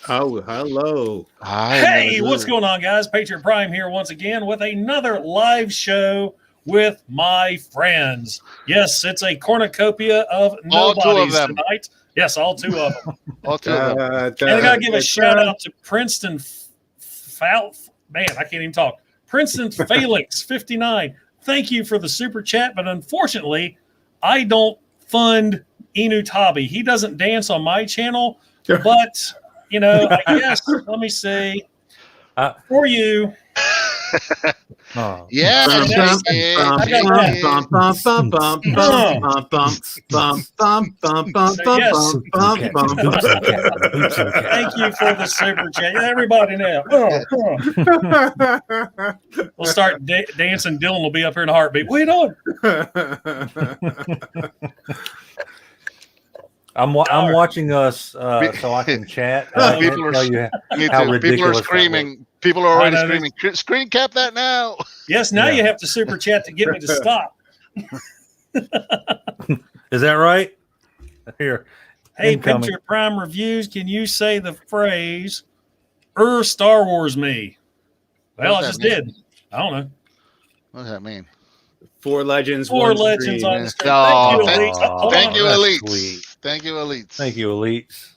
Oh, hello. Hey, what's going on, guys? Patriot Prime here once again with another live show with my friends. Yes, it's a cornucopia of nobodies tonight. Yes, all two of them. All two of them. And I got to give a shout out to Princeton man, I can't even talk. Princeton Felix 59. Thank you for the super chat, but unfortunately, I don't fund Inu Tabi. He doesn't dance on my channel, but you know, I guess, let me see. For you. Yeah. Thank you for the super chat. Everybody now. We'll start dancing. Dylan will be up here in a heartbeat. What are you doing? I'm watching us so I can chat. People are screaming. People are already screaming. Screen cap that now. Yes, now you have to super chat to get me to stop. Is that right? Here. Hey, Patriot Prime Reviews, can you say the phrase Star Wars me? Well, I just did. I don't know. What does that mean? Four legends. Four legends on the screen. Thank you, Elites. Thank you, Elites. Thank you, Elites.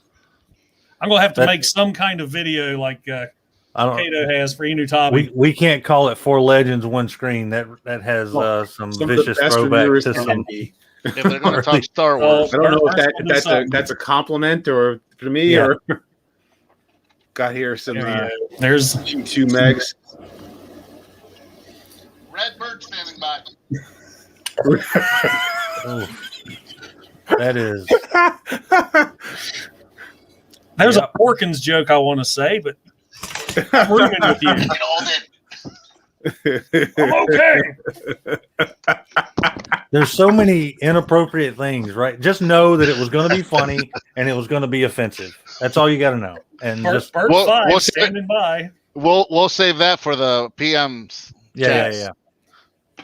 I'm going to have to make some kind of video like Kato has for Inu Tabi. We can't call it Four Legends One Screen. That has some vicious throwback to some. If they're going to talk Star Wars, I don't know if that's a compliment or to me or got here some. There's 2 megs. Redbird standing by. That is. There's a Porkins joke I want to say, but I'm rooming with you. I'm okay. There's so many inappropriate things, right? Just know that it was going to be funny and it was going to be offensive. That's all you got to know. And we'll standing by. We'll save that for the PMs. Yeah.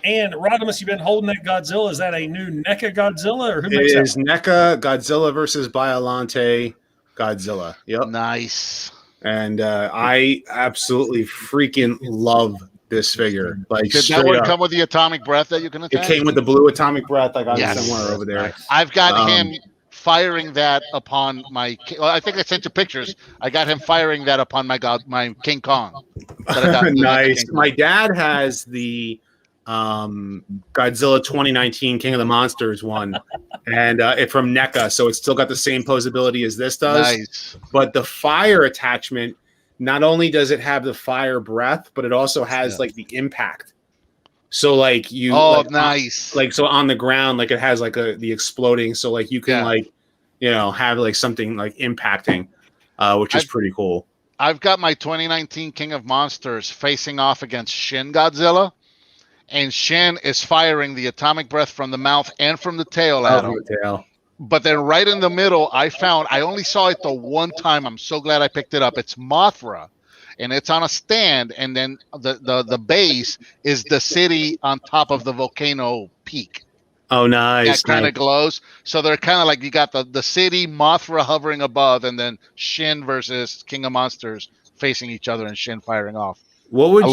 And Rodimus, you've been holding that Godzilla. Is that a new NECA Godzilla, or who it makes is NECA Godzilla versus Biollante Godzilla. Yep. Nice. And I absolutely freaking love this figure. Like, did that one come with the atomic breath that you can attack? It came with the blue atomic breath. I got it somewhere over there. I've got him firing that upon my. Well, I think I sent you pictures. I got him firing that upon my King Kong. Nice. My dad has the Godzilla 2019 King of the Monsters one, and it's from NECA, so it's still got the same posability as this does. Nice. But the fire attachment, not only does it have the fire breath, but it also has like the impact. So like you, nice. Like so on the ground, like it has like the exploding. So like you can have like something like impacting, which is pretty cool. I've got my 2019 King of Monsters facing off against Shin Godzilla. And Shin is firing the atomic breath from the mouth and from the tail at him. But then right in the middle, I only saw it the one time. I'm so glad I picked it up. It's Mothra, and it's on a stand. And then the base is the city on top of the volcano peak. Oh, nice. That kind of glows. So they're kind of like you got the city, Mothra hovering above, and then Shin versus King of Monsters facing each other and Shin firing off. What would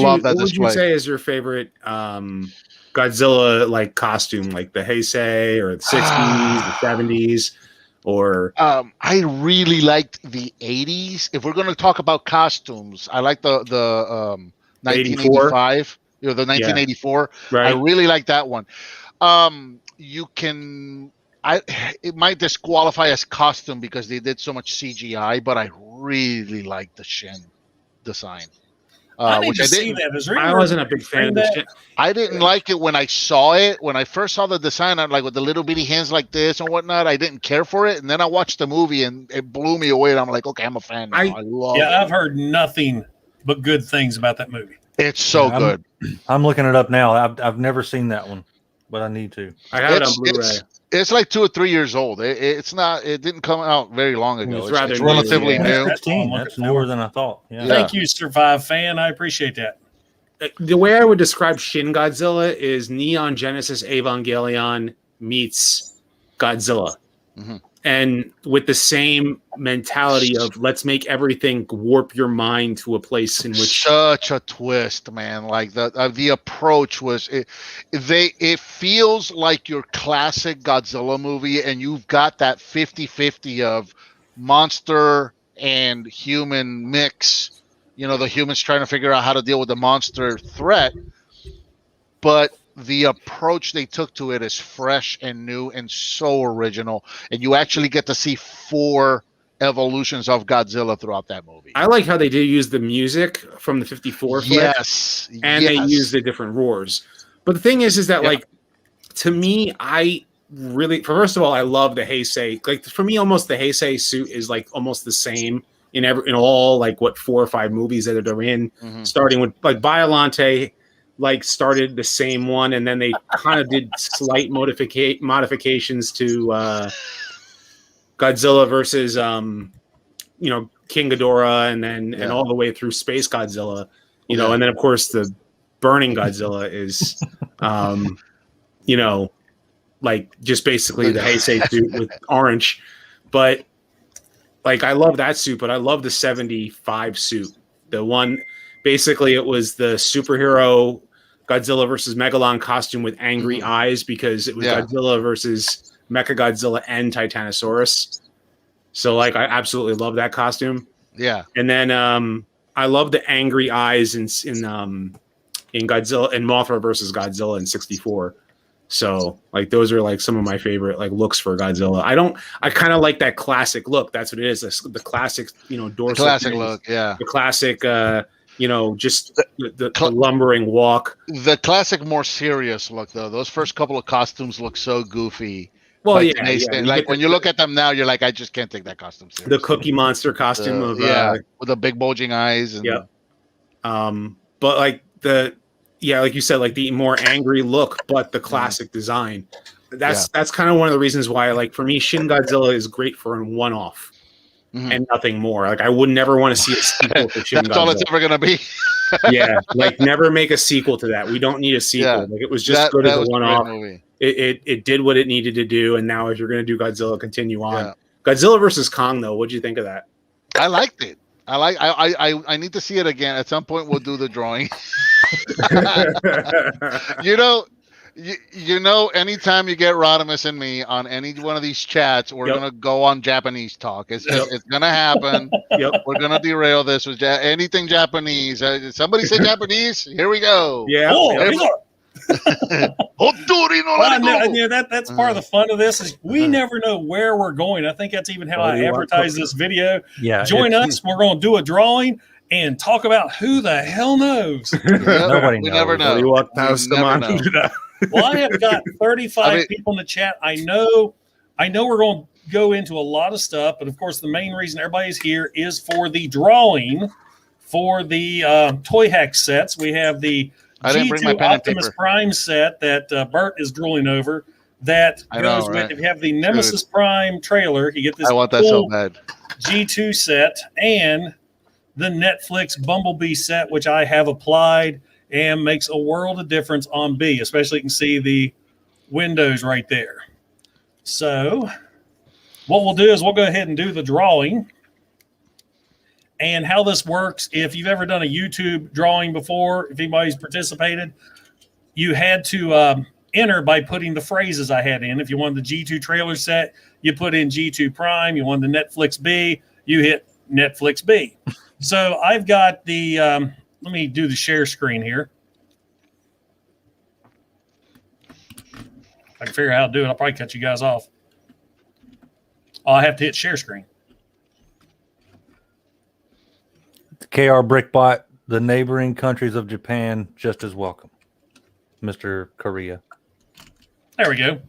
you say is your favorite Godzilla like costume, like the Heisei or the 60s, the 70s, or? I really liked the 80s. If we're going to talk about costumes, I like the 1985, the 1984. Right. I really like that one. It might disqualify as costume because they did so much CGI, but I really like the Shin design. I need to see that. I wasn't a big fan of this shit. I didn't like it when I saw it. When I first saw the design, I'm like with the little bitty hands like this and whatnot. I didn't care for it, and then I watched the movie and it blew me away. And I'm like, okay, I'm a fan now. I love it. I've heard nothing but good things about that movie. It's so good. I'm looking it up now. I've never seen that one, but I need to. I have it on Blu-ray. It's like 2 or 3 years old. It's not. It didn't come out very long ago. It's relatively new. That's newer than I thought. Yeah. Thank you, Survive fan. I appreciate that. The way I would describe Shin Godzilla is Neon Genesis Evangelion meets Godzilla. Mm-hmm. and with the same mentality of let's make everything warp your mind to a place in which such a twist, man. Like the approach was it feels like your classic Godzilla movie, and you've got that 50-50 of monster and human mix. The humans trying to figure out how to deal with the monster threat, but the approach they took to it is fresh and new and so original, and you actually get to see 4 evolutions of Godzilla throughout that movie. I like how they did use the music from the 54 flick, yes, and they used the different roars. But the thing is that like to me, I really first of all I love the Heisei. Like for me, almost the Heisei suit is like almost the same in all like 4 or 5 movies that they're in, starting with like Biollante. Like started the same one, and then they kind of did slight modifications to Godzilla versus King Ghidorah, and all the way through Space Godzilla, and then of course the Burning Godzilla is like just basically the Heisei suit with orange. But like I love that suit, but I love the 75 suit. The one basically it was the superhero Godzilla versus Megalon costume with angry eyes, because it was Godzilla versus Mechagodzilla and Titanosaurus. So like I absolutely love that costume. Yeah. And then I love the angry eyes in Godzilla and Mothra versus Godzilla in 64. So like those are like some of my favorite like looks for Godzilla. I kind of like that classic look. That's what it is. The classic, dorsal classic look, the classic just the lumbering walk. The classic, more serious look, though. Those first couple of costumes look so goofy. Well, when you look at them now, you're like, I just can't take that costume seriously. The Cookie Monster costume with the big bulging eyes. And, but like like you said, like the more angry look, but the classic design. That's kind of one of the reasons why, like for me, Shin Godzilla is great for a one-off. And nothing more. Like I would never want to see a sequel to Shin Godzilla. That's all it's ever gonna be. Like never make a sequel to that. We don't need a sequel. Like it was just good as a one-off. It did what it needed to do, and now if you're gonna do Godzilla, continue on. Godzilla versus Kong, though, what'd you think of that? I liked it. I need to see it again. At some point we'll do the drawing. Anytime you get Rodimus and me on any one of these chats, we're gonna go on Japanese talk. It's gonna happen. We're gonna derail this with anything Japanese. Somebody say Japanese. Here we go. That's part of the fun of this is we never know where we're going. I think that's even how I advertise this video. Join us. We're going to do a drawing and talk about who the hell knows. Nobody knows. We never know. Well, I have got 35 people in the chat. I know we're going to go into a lot of stuff, but of course the main reason everybody's here is for the drawing for the Toyhax sets. We have the G2 Optimus Prime set that Bert is drooling over. That goes with, if you have the Nemesis Prime trailer, you get this so bad G2 set and the Netflix Bumblebee set, which I have applied and makes a world of difference on B. Especially you can see the windows right there. So what we'll do is we'll go ahead and do the drawing. And how this works, if you've ever done a YouTube drawing before, if anybody's participated, you had to enter by putting the phrases I had in. If you wanted the G2 trailer set, you put in G2 Prime. You wanted the Netflix B, you hit Netflix B. So I've got the, let me do the share screen here. If I can figure out how to do it, I'll probably cut you guys off. I'll have to hit share screen. KR Brickbot, the neighboring countries of Japan, just as welcome. Mr. Korea. There we go.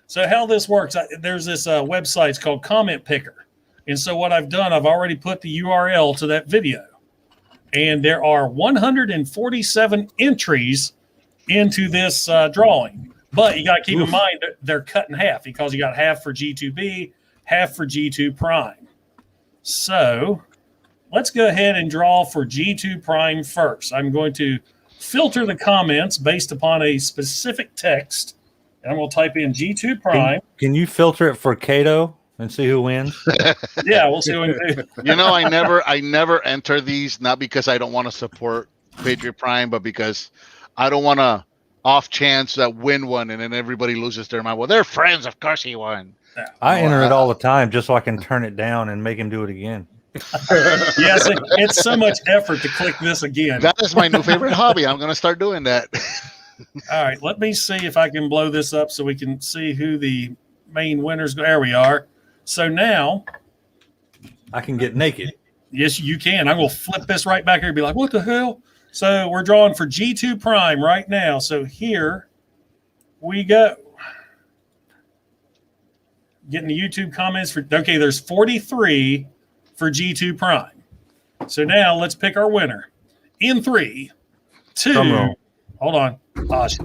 So how this works, there's this website, it's called Comment Picker. And so what I've done, I've already put the URL to that video. And there are 147 entries into this drawing. But you got to keep in mind that they're cut in half because you got half for G2B, half for G2 Prime. So let's go ahead and draw for G2 Prime first. I'm going to filter the comments based upon a specific text. And I'm going to type in G2 Prime. Can you filter it for Kato? and see who wins. Yeah, we'll see what we do. You know, I never enter these, not because I don't want to support Patriot Prime, but because I don't want to off chance that win one and then everybody loses their mind. Well, they're friends, of course he won. I enter it all the time just so I can turn it down and make him do it again. Yes, it's so much effort to click this again. That is my new favorite hobby. I'm going to start doing that. All right, let me see if I can blow this up so we can see who the main winners. There we are. So now I can get naked. Yes, you can. I'm going to flip this right back here and be like, what the hell? So we're drawing for G2 Prime right now. So here we go. Getting the YouTube comments for, okay, there's 43 for G2 Prime. So now let's pick our winner. In 3, 2, hold on. Pause.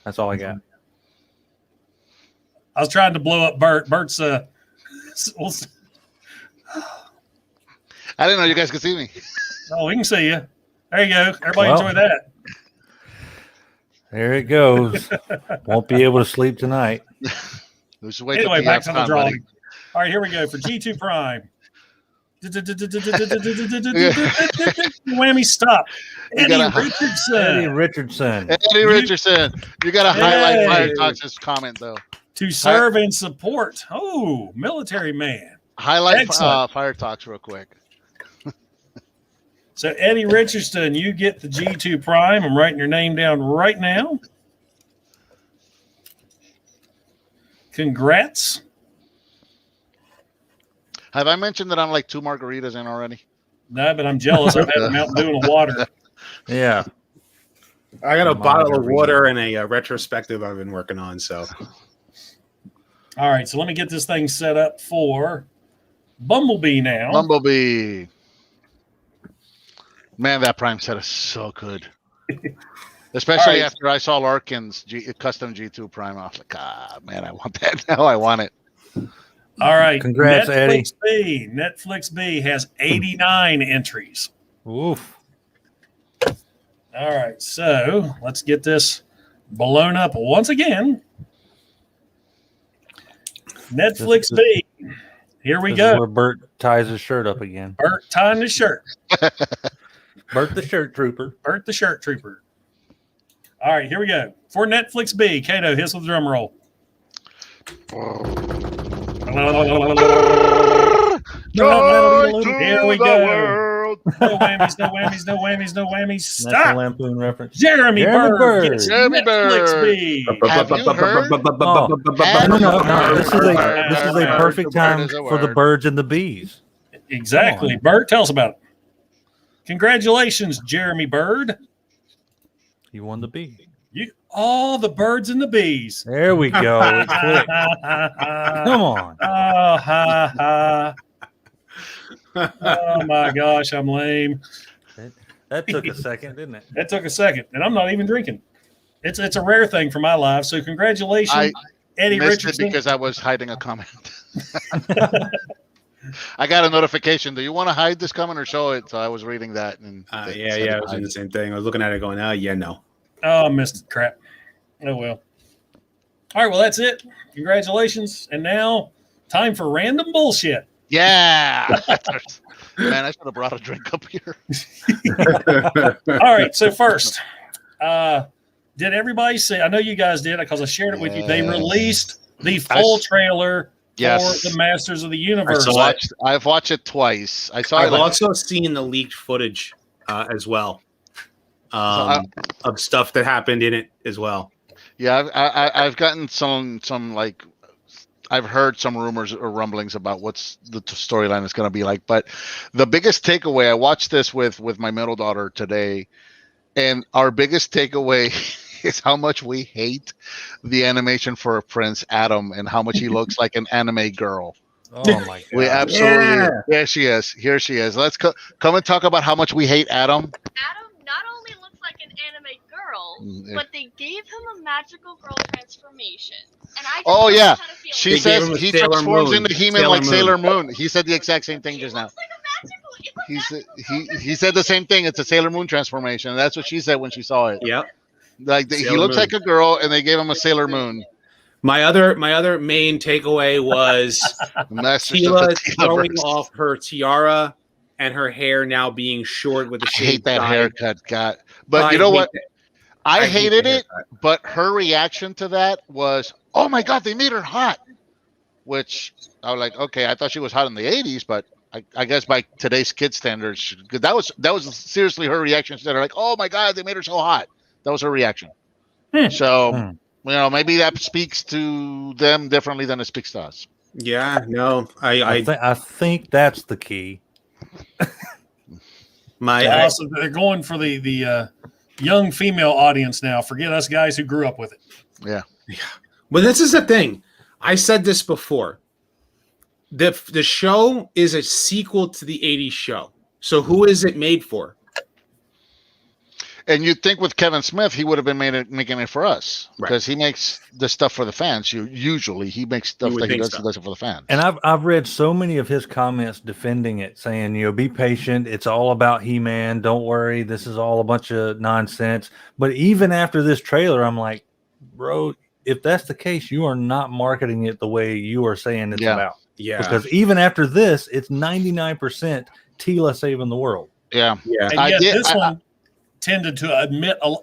That's all I got. I was trying to blow up Bert. Bert's I didn't know you guys could see me. oh, we can see you. There you go. Everybody enjoy that. There it goes. Won't be able to sleep tonight. Anyway, back to the drawing. All right, here we go for G2 Prime. Whammy stop. Eddie Richardson. Eddie Richardson. You got to highlight Fire Talks' comment, though. To serve and support. Oh, military man. Highlight Fire Talks real quick. So, Eddie Richardson, you get the G2 Prime. I'm writing your name down right now. Congrats. Have I mentioned that I'm like 2 margaritas in already? No, but I'm jealous. I've had a Mountain Dew and water. Yeah. I got a bottle of water and a retrospective I've been working on. So, all right. So let me get this thing set up for Bumblebee now. Bumblebee. Man, that Prime set is so good. Especially after I saw Larkin's custom G2 Prime. I was like, man, I want that now. I want it. All right. Congrats, Eddie. Netflix B has 89 entries. Oof. All right. So let's get this blown up once again. Netflix B. Here we go. Where Bert ties his shirt up again. Bert tying his shirt. Bert the shirt trooper. Bert the shirt trooper. All right, here we go. For Netflix B, Kato, hits with the drum roll. Here we go. No whammies, no whammies, no whammies, no whammies. Stop. That's a Lampoon reference. Jeremy Bird. Gets Jeremy Netflix B. Have you heard? No. This is a perfect time for the birds and the bees. Exactly. Bert, tell us about it. Congratulations, Jeremy Bird. You won the bee. All the birds and the bees. There we go. Come on. Oh, ha, ha. Oh, my gosh, I'm lame. That took a second, didn't it? That took a second, and I'm not even drinking. It's a rare thing for my life. So congratulations, Eddie Richardson. Because I was hiding a comment. I got a notification. Do you want to hide this comment or show it? So I was reading that. And I was doing the same thing. I was looking at it going, no. Oh, I missed it. Crap. Oh, well. All right, well, that's it. Congratulations. And now, time for random bullshit. Yeah. Man, I should have brought a drink up here. All right, so first, did everybody see? I know you guys did because I shared it with you. They released the full trailer for the Masters of the Universe. I've watched it twice. I've also seen the leaked footage as well of stuff that happened in it as well. Yeah, I've gotten some like I've heard some rumors or rumblings about what's the storyline is going to be like. But the biggest takeaway, I watched this with my middle daughter today, and our biggest takeaway is how much we hate the animation for Prince Adam and how much he looks like an anime girl. Oh my god! We absolutely. There she is. Here she is. Let's come and talk about how much we hate Adam. Adam not only looks like an anime girl, but they gave him a magical girl transformation. And I don't know how to feel. She says he transforms into He-Man like Sailor Moon. He said the exact same thing just now. He said the same thing. It's a Sailor Moon transformation. That's what she said when she saw it. Yep. Like he looks like a girl, and they gave him a Sailor Moon. My other main takeaway was Teela throwing off her tiara and her hair now being short with the I hate that haircut, but I you know what? I hated it, but her reaction to that was, "Oh my God, they made her hot." Which I was like, okay, I thought she was hot in the '80s, but I guess by today's kid standards, because that was seriously her reaction. They're like, "Oh my God, they made her so hot." That was her reaction. So. You know, maybe that speaks to them differently than it speaks to us. Yeah, no, I think that's the key. Awesome. They're going for the young female audience now. Forget us guys who grew up with it. Yeah. Well, this is the thing. I said this before. The show is a sequel to the '80s show. So who is it made for? And you'd think with Kevin Smith, he would have been making it for us because he makes the stuff for the fans. Usually he makes stuff that he does for the fans. And I've read so many of his comments defending it, saying, be patient. It's all about He-Man. Don't worry. This is all a bunch of nonsense. But even after this trailer, I'm like, bro, if that's the case, you are not marketing it the way you are saying it's about. Yeah. Because even after this, it's 99% Teela saving the world. Yeah. And yet this one tended to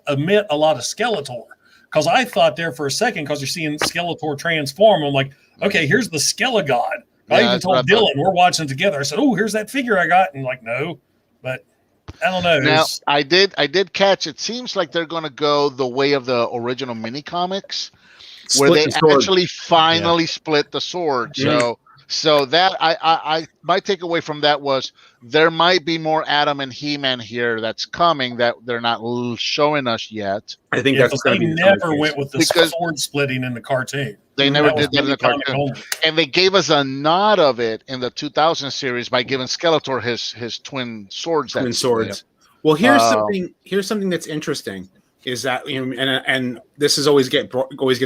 omit a lot of Skeletor, because I thought there for a second, because you're seeing Skeletor transform, I'm like, okay, here's the Skelegod. I even told Dylan, we're watching together. I said, oh, here's that figure I got, and like, no, but I don't know. Now I did catch. It seems like they're going to go the way of the original mini comics, where they actually finally split the sword. So that I my takeaway from that was there might be more Adam and He-Man here that's coming that they're not showing us yet. I think that's they never went with the sword splitting in the cartoon. They never did that in the cartoon, and they gave us a nod of it in the 2000 series by giving Skeletor his twin swords. Twin swords. Well, here's something that's interesting is that and this is always gets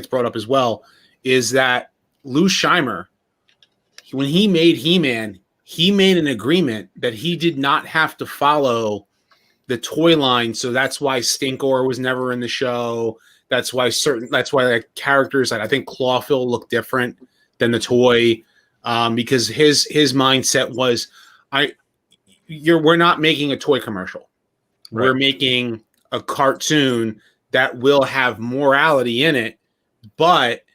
brought up as well, is that Lou Scheimer, when he made He-Man, he made an agreement that he did not have to follow the toy line. So that's why Stinkor was never in the show. That's why like characters, like I think Clawfill look different than the toy, because his mindset was, we're not making a toy commercial. Right. We're making a cartoon that will have morality in it, but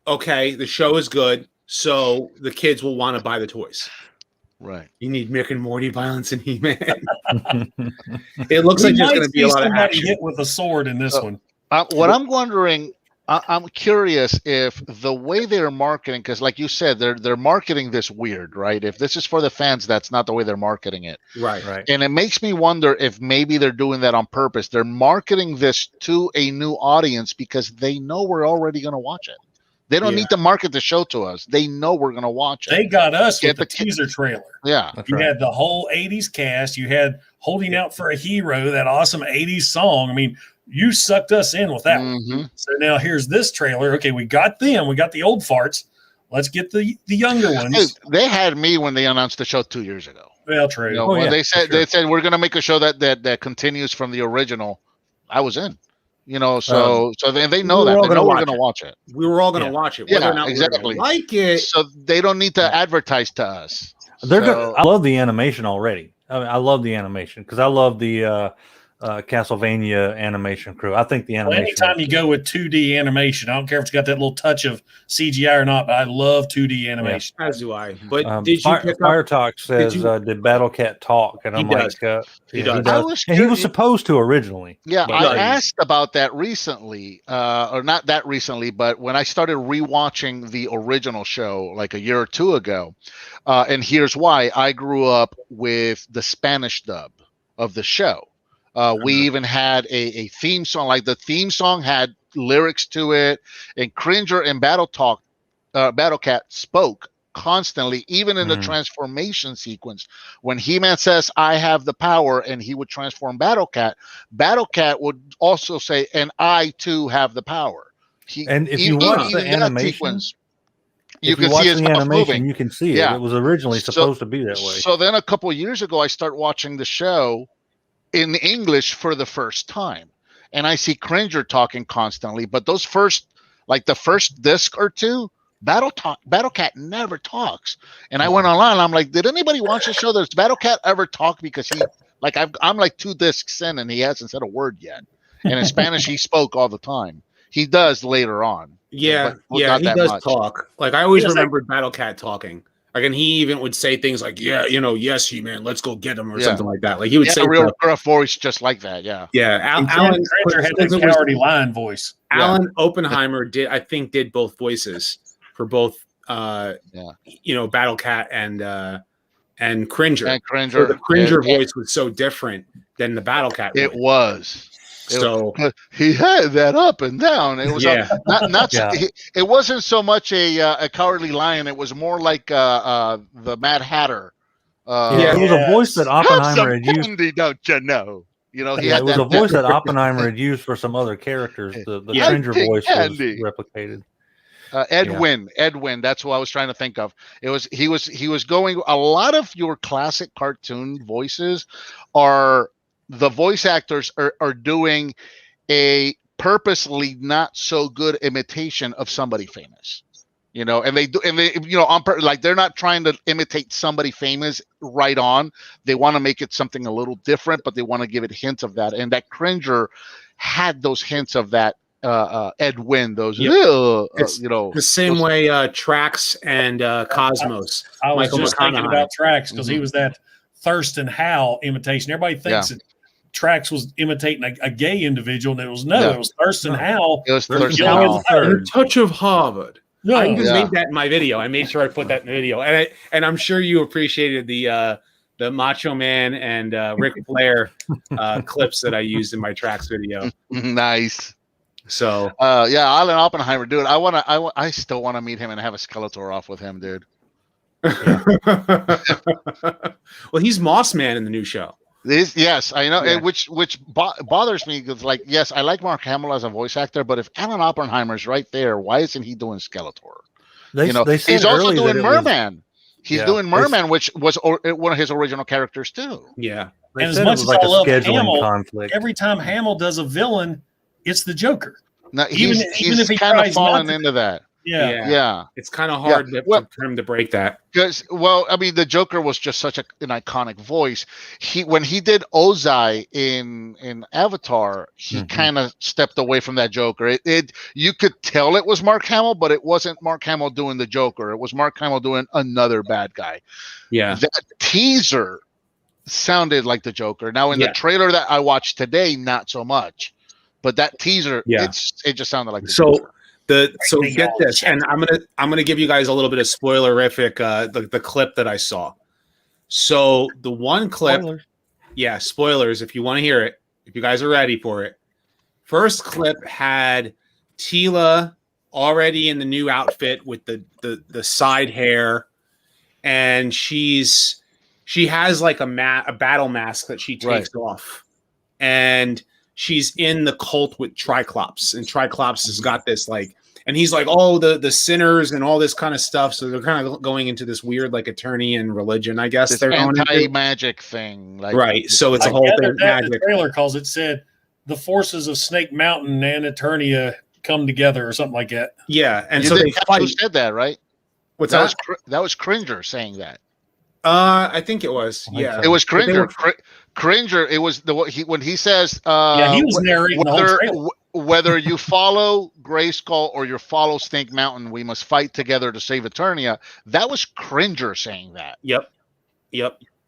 okay, the show is good. So the kids will want to buy the toys. Right. You need Rick and Morty violence in He-Man. It looks like there's going to be a lot of action. Hit with a sword in this one. What I'm wondering, I'm curious if the way they're marketing, because like you said, they're marketing this weird, right? If this is for the fans, that's not the way they're marketing it. Right. And it makes me wonder if maybe they're doing that on purpose. They're marketing this to a new audience because they know we're already going to watch it. They don't need to market the show to us. They know we're going to watch it. They got us with the teaser trailer. Yeah. You had the whole 80s cast. You had Holding Out for a Hero, that awesome 80s song. I mean, you sucked us in with that one. So now here's this trailer. Okay, we got them. We got the old farts. Let's get the younger ones. Hey, they had me when they announced the show 2 years ago. Well, true. When they said we're going to make a show that continues from the original, I was in. So they know that. They know we're going to watch it. We were all going to watch it. Whether or not exactly. Like it. So they don't need to advertise to us. I love the animation already. I love the animation because I love the Castlevania animation crew. I think the animation. Anytime you go with 2D animation, I don't care if it's got that little touch of CGI or not, but I love 2D animation. As do I. But did you? Fire Talk says, "Did Battle Cat talk?" And I'm like, he does. And he was supposed to originally. Yeah, I asked about that recently, or not that recently, but when I started rewatching the original show like a year or two ago, and here's why: I grew up with the Spanish dub of the show. We even had a theme song. Like the theme song had lyrics to it, and Cringer and Battle Cat spoke constantly, even in the transformation sequence. When He-Man says, "I have the power," and he would transform Battle Cat would also say, "And I too have the power." If you watch the animation sequence, you can see his mouth moving. You can see it. It was originally supposed to be that way. So then a couple of years ago, I started watching the show in English for the first time. and I see Cringer talking constantly. But those first, like the first disc or two, Battlecat never talks. And I went online and I'm like, did anybody watch the show? Does Battlecat ever talk? Because he, like, I'm like 2 discs in and he hasn't said a word yet. And in Spanish, he spoke all the time. He does later on. Yeah, he does talk. Like, I always remembered Battlecat talking. Like, and he even would say things like, "Yeah, yes, He-Man, let's go get him," or something like that. Like, he would say a real gruff voice just like that. Yeah. Alan Cringer had that cowardly lion voice. Alan Oppenheimer did both voices for both Battlecat and Cringer. And Cringer. So the Cringer voice was so different than the Battlecat voice. It was. So he had that up and down. It was it wasn't so much a cowardly lion. It was more like the Mad Hatter. It was a voice that Oppenheimer had used. Candy, don't you know? It was a voice that Oppenheimer had used for some other characters. The Cringer voice was replicated. Edwin. That's what I was trying to think of. He was going. A lot of your classic cartoon voices are. The voice actors are doing a purposely not so good imitation of somebody famous, and they like they're not trying to imitate somebody famous right on. They want to make it something a little different, but they want to give it hints of that. And that Cringer had those hints of that. Edwin, those the same way Trax and Cosmos. I was just thinking about Trax because he was that Thurston Howell imitation. Everybody thinks that Trax was imitating a gay individual, and it was it was Thurston Howell. It was Thurston Howell. A touch of Harvard. No, I just made that in my video. I made sure I put that in the video, and I'm sure you appreciated the Macho Man and Ric Flair clips that I used in my Trax video. Nice. So Alan Oppenheimer, dude. I still want to meet him and have a Skeletor off with him, dude. Well, he's Moss Man in the new show. Yes, I know, which bothers me because, like, yes, I like Mark Hamill as a voice actor, but if Alan Oppenheimer's right there, why isn't he doing Skeletor? He's also doing Merman. He's doing Merman, which was one of his original characters too. Yeah, and as much as I love Hamill, every time Hamill does a villain, it's the Joker. Now, even if he kind of fallen into that. Yeah. It's kind of hard for him to break that. Because, the Joker was just such an iconic voice. When he did Ozai in Avatar, he kind of stepped away from that Joker. You could tell it was Mark Hamill, but it wasn't Mark Hamill doing the Joker. It was Mark Hamill doing another bad guy. Yeah. That teaser sounded like the Joker. Now, in the trailer that I watched today, not so much. But that teaser, it just sounded like the Joker. So get this, and I'm gonna give you guys a little bit of spoilerific the clip that I saw. So the one clip, spoilers if you want to hear it, if you guys are ready for it. First clip had Teela already in the new outfit with the side hair, and she has like a battle mask that she takes off, and she's in the cult with Triclops, and Triclops has got this and he's like, oh, the sinners and all this kind of stuff. So they're kind of going into this weird like Eternian religion, I guess. This they're anti-magic thing, right? So it's a whole thing. Magic. The trailer calls it said the forces of Snake Mountain and Eternia come together or something like that. Yeah, and so they fight. Who said that, right? What's that? That was Cringer saying that. I think it was. Yeah, it was Cringer. Cringer. It was when he says. He was narrating the whole trailer. Whether you follow Grayskull or you follow Snake Mountain, we must fight together to save Eternia. That was Cringer saying that. Yep.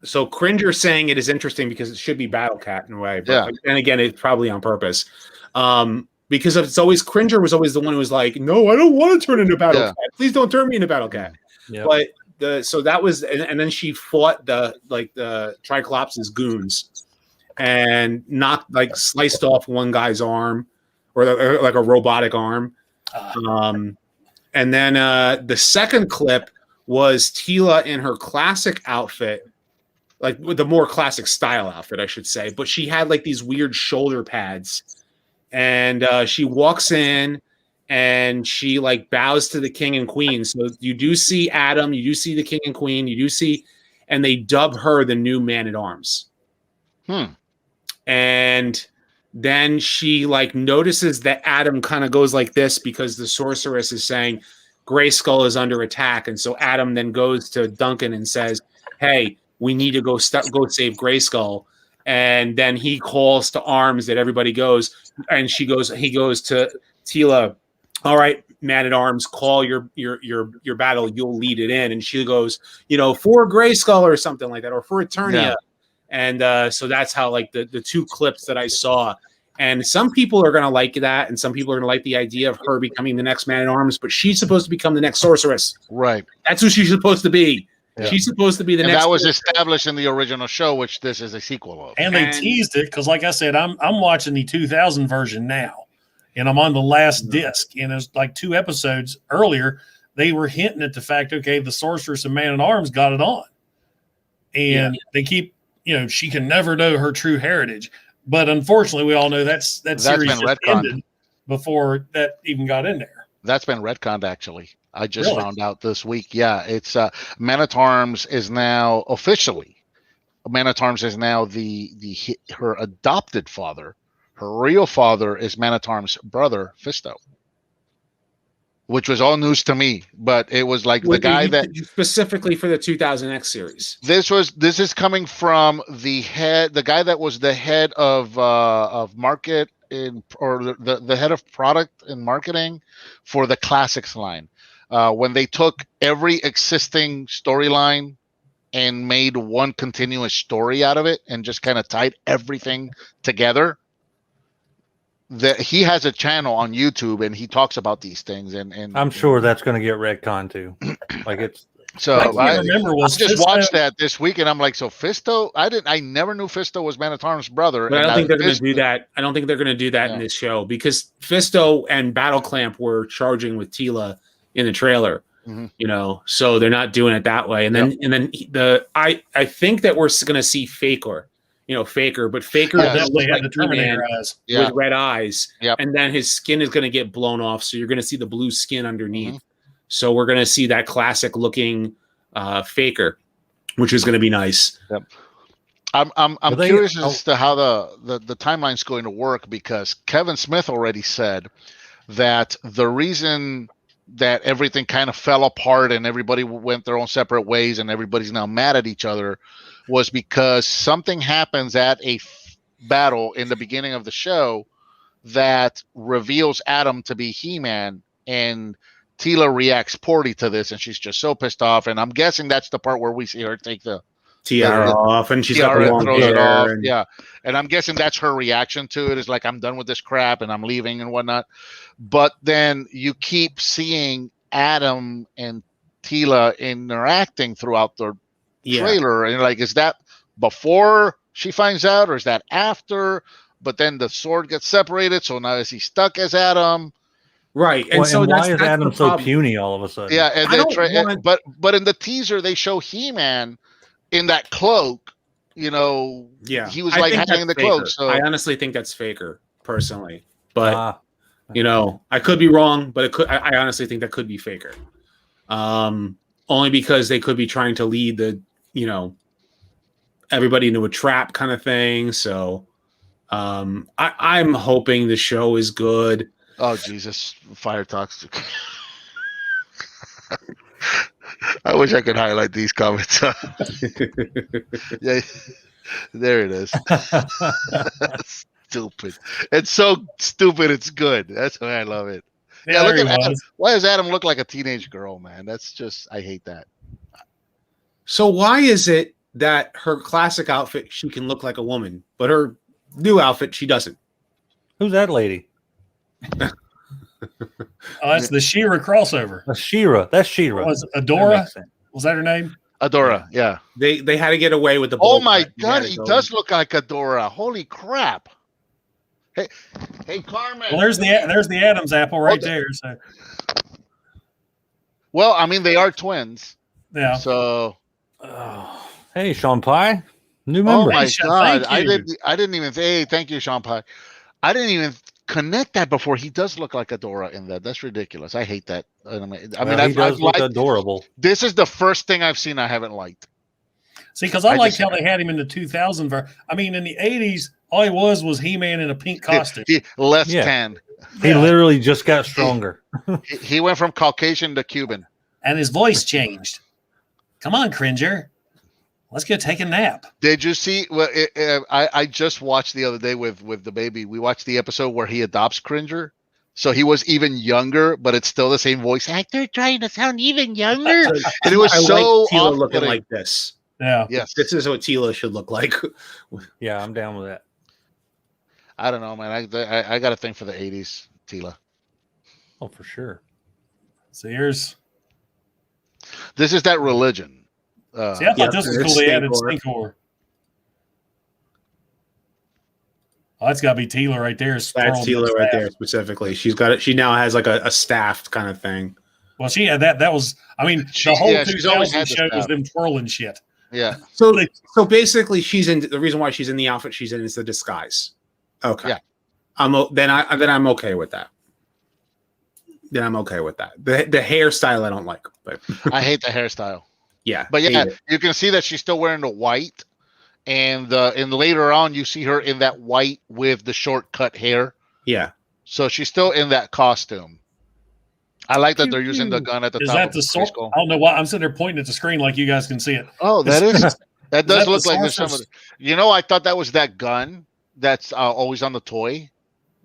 So Cringer saying it is interesting because it should be Battlecat in a way. But, and again, it's probably on purpose. Because it's always Cringer was always the one who was like, no, I don't want to turn into Battlecat. Please don't turn me into Battlecat. But so that was, and then she fought the Triclops' goons and sliced off one guy's arm. Or like a robotic arm. And then the second clip was Teela in her classic outfit, like with the more classic style outfit, I should say. But she had like these weird shoulder pads. And she walks in and she like bows to the king and queen. So you do see Adam, you do see the king and queen, you do see, and they dub her the new Man-at-Arms. And then she like notices that Adam kind of goes like this because the sorceress is saying Grayskull is under attack, and so Adam then goes to Duncan and says, "Hey, we need to go save Grayskull." And then he calls to arms that everybody goes, and he goes to Teela. All right, man at arms, call your battle. You'll lead it in. And she goes, for Grayskull or something like that, or for Eternia. Yeah. And so that's how like the two clips that I saw. And some people are going to like that, and some people are going to like the idea of her becoming the next man at arms. But she's supposed to become the next sorceress. Right. That's who she's supposed to be. Yeah. She's supposed to be the next. That was established in the original show, which this is a sequel of. And they teased it because, like I said, I'm watching the 2000 version now, and I'm on the last disc. And it's like 2 episodes earlier, they were hinting at the fact, okay, the sorceress and man at arms got it on, and they keep, she can never know her true heritage. But unfortunately, we all know that series just ended before that even got in there. That's been retconned, actually. I just found out this week. Yeah, it's Man at Arms is now officially. Man at Arms is now her adopted father. Her real father is Man at Arms' brother, Fisto, which was all news to me. But it was like the guy that specifically for the 2000X series. This is coming from the guy that was the head of market or the head of product and marketing for the Classics line. When they took every existing storyline and made one continuous story out of it and just kind of tied everything together, he has a channel on YouTube and he talks about these things. And I'm sure that's going to get retconned too. Like it's. So I just watched that this week, and I'm like, so Fisto? I never knew Fisto was Man at Arms' brother. But I don't think they're going to do that. I don't think they're going to do that in this show because Fisto and Battle Clamp were charging with Teela in the trailer, so they're not doing it that way. And then I think that we're going to see Faker, but Faker definitely had the Terminator eyes with red eyes, and then his skin is going to get blown off, so you're going to see the blue skin underneath. So we're going to see that classic looking Faker, which is going to be nice. Yep. I'm curious as to how the timeline's going to work, because Kevin Smith already said that the reason that everything kind of fell apart and everybody went their own separate ways and everybody's now mad at each other was because something happens at a battle in the beginning of the show that reveals Adam to be He-Man, and Teela reacts poorly to this, and she's just so pissed off. And I'm guessing that's the part where we see her take the tiara off, and she's got the long hair. And I'm guessing that's her reaction to it, is like, I'm done with this crap and I'm leaving and whatnot. But then you keep seeing Adam and Teela interacting throughout the trailer, and you're like, is that before she finds out, or is that after? But then the sword gets separated, so now is he stuck as Adam? Right, and so why is Adam so puny all of a sudden? Yeah, and but in the teaser they show He-Man in that cloak. He was like hanging the cloak. So I honestly think that's Faker, personally, but I could be wrong, but I honestly think that could be Faker. Only because they could be trying to lead everybody into a trap kind of thing. So I'm hoping the show is good. Oh, Jesus. Fire Toxic. I wish I could highlight these comments. Yeah, there it is. Stupid. It's so stupid, it's good. That's why I love it. Yeah, look at Adam. Why does Adam look like a teenage girl, man? That's just, I hate that. So why is it that her classic outfit, she can look like a woman, but her new outfit, she doesn't? Who's that lady? That's the She-Ra crossover. She-Ra. That's She-Ra. Was Adora? Was that her name? Adora, yeah. They had to get away with the. Oh my God, he does look like Adora. Holy crap! Hey, Carmen. Well, there's the Adam's apple right there. So. Well, I mean, they are twins. Yeah. So. Hey, Sean Pye, new member. Oh my God, I didn't even say. Hey, thank you, Sean Pye. I didn't even connect that before. He does look like Adora in that. That's ridiculous. I hate that. I mean, he does look adorable. This is the first thing I've seen I haven't liked. See, because I liked how they had him in the 2000 version. I mean, in the 80s, all he was He-Man in a pink costume. Less tan. He literally just got stronger. He went from Caucasian to Cuban. And his voice changed. Come on, Cringer. Let's go take a nap. Did you see? Well, I just watched the other day with the baby. We watched the episode where he adopts Cringer. So he was even younger, but it's still the same voice actor trying to sound even younger. And it was so like Tila looking like this. Yeah. Yes. This is what Tila should look like. Yeah, I'm down with that. I don't know, man. I got a thing for the 80s, Tila. Oh, for sure. So here's. This is that religion. See, I thought this was cool. They added Stinkor. Oh, that's got to be Tila right there. That's Tila right there specifically. She's got it. She now has like a staffed kind of thing. Well, she had that. That was, I mean, the whole 2000 show was them twirling shit. Yeah. So basically, the reason why she's in the outfit she's in is the disguise. Okay. Yeah. I'm okay with that. Then I'm okay with that. The hairstyle I don't like, but I hate the hairstyle. Yeah. But yeah, you can see that she's still wearing the white. And later on, you see her in that white with the short cut hair. Yeah. So she's still in that costume. I like that they're using the gun at the top. Is that the sword? I don't know why. I'm sitting there pointing at the screen like you guys can see it. Oh, that does look like there's some of the, I thought that was that gun that's always on the toy.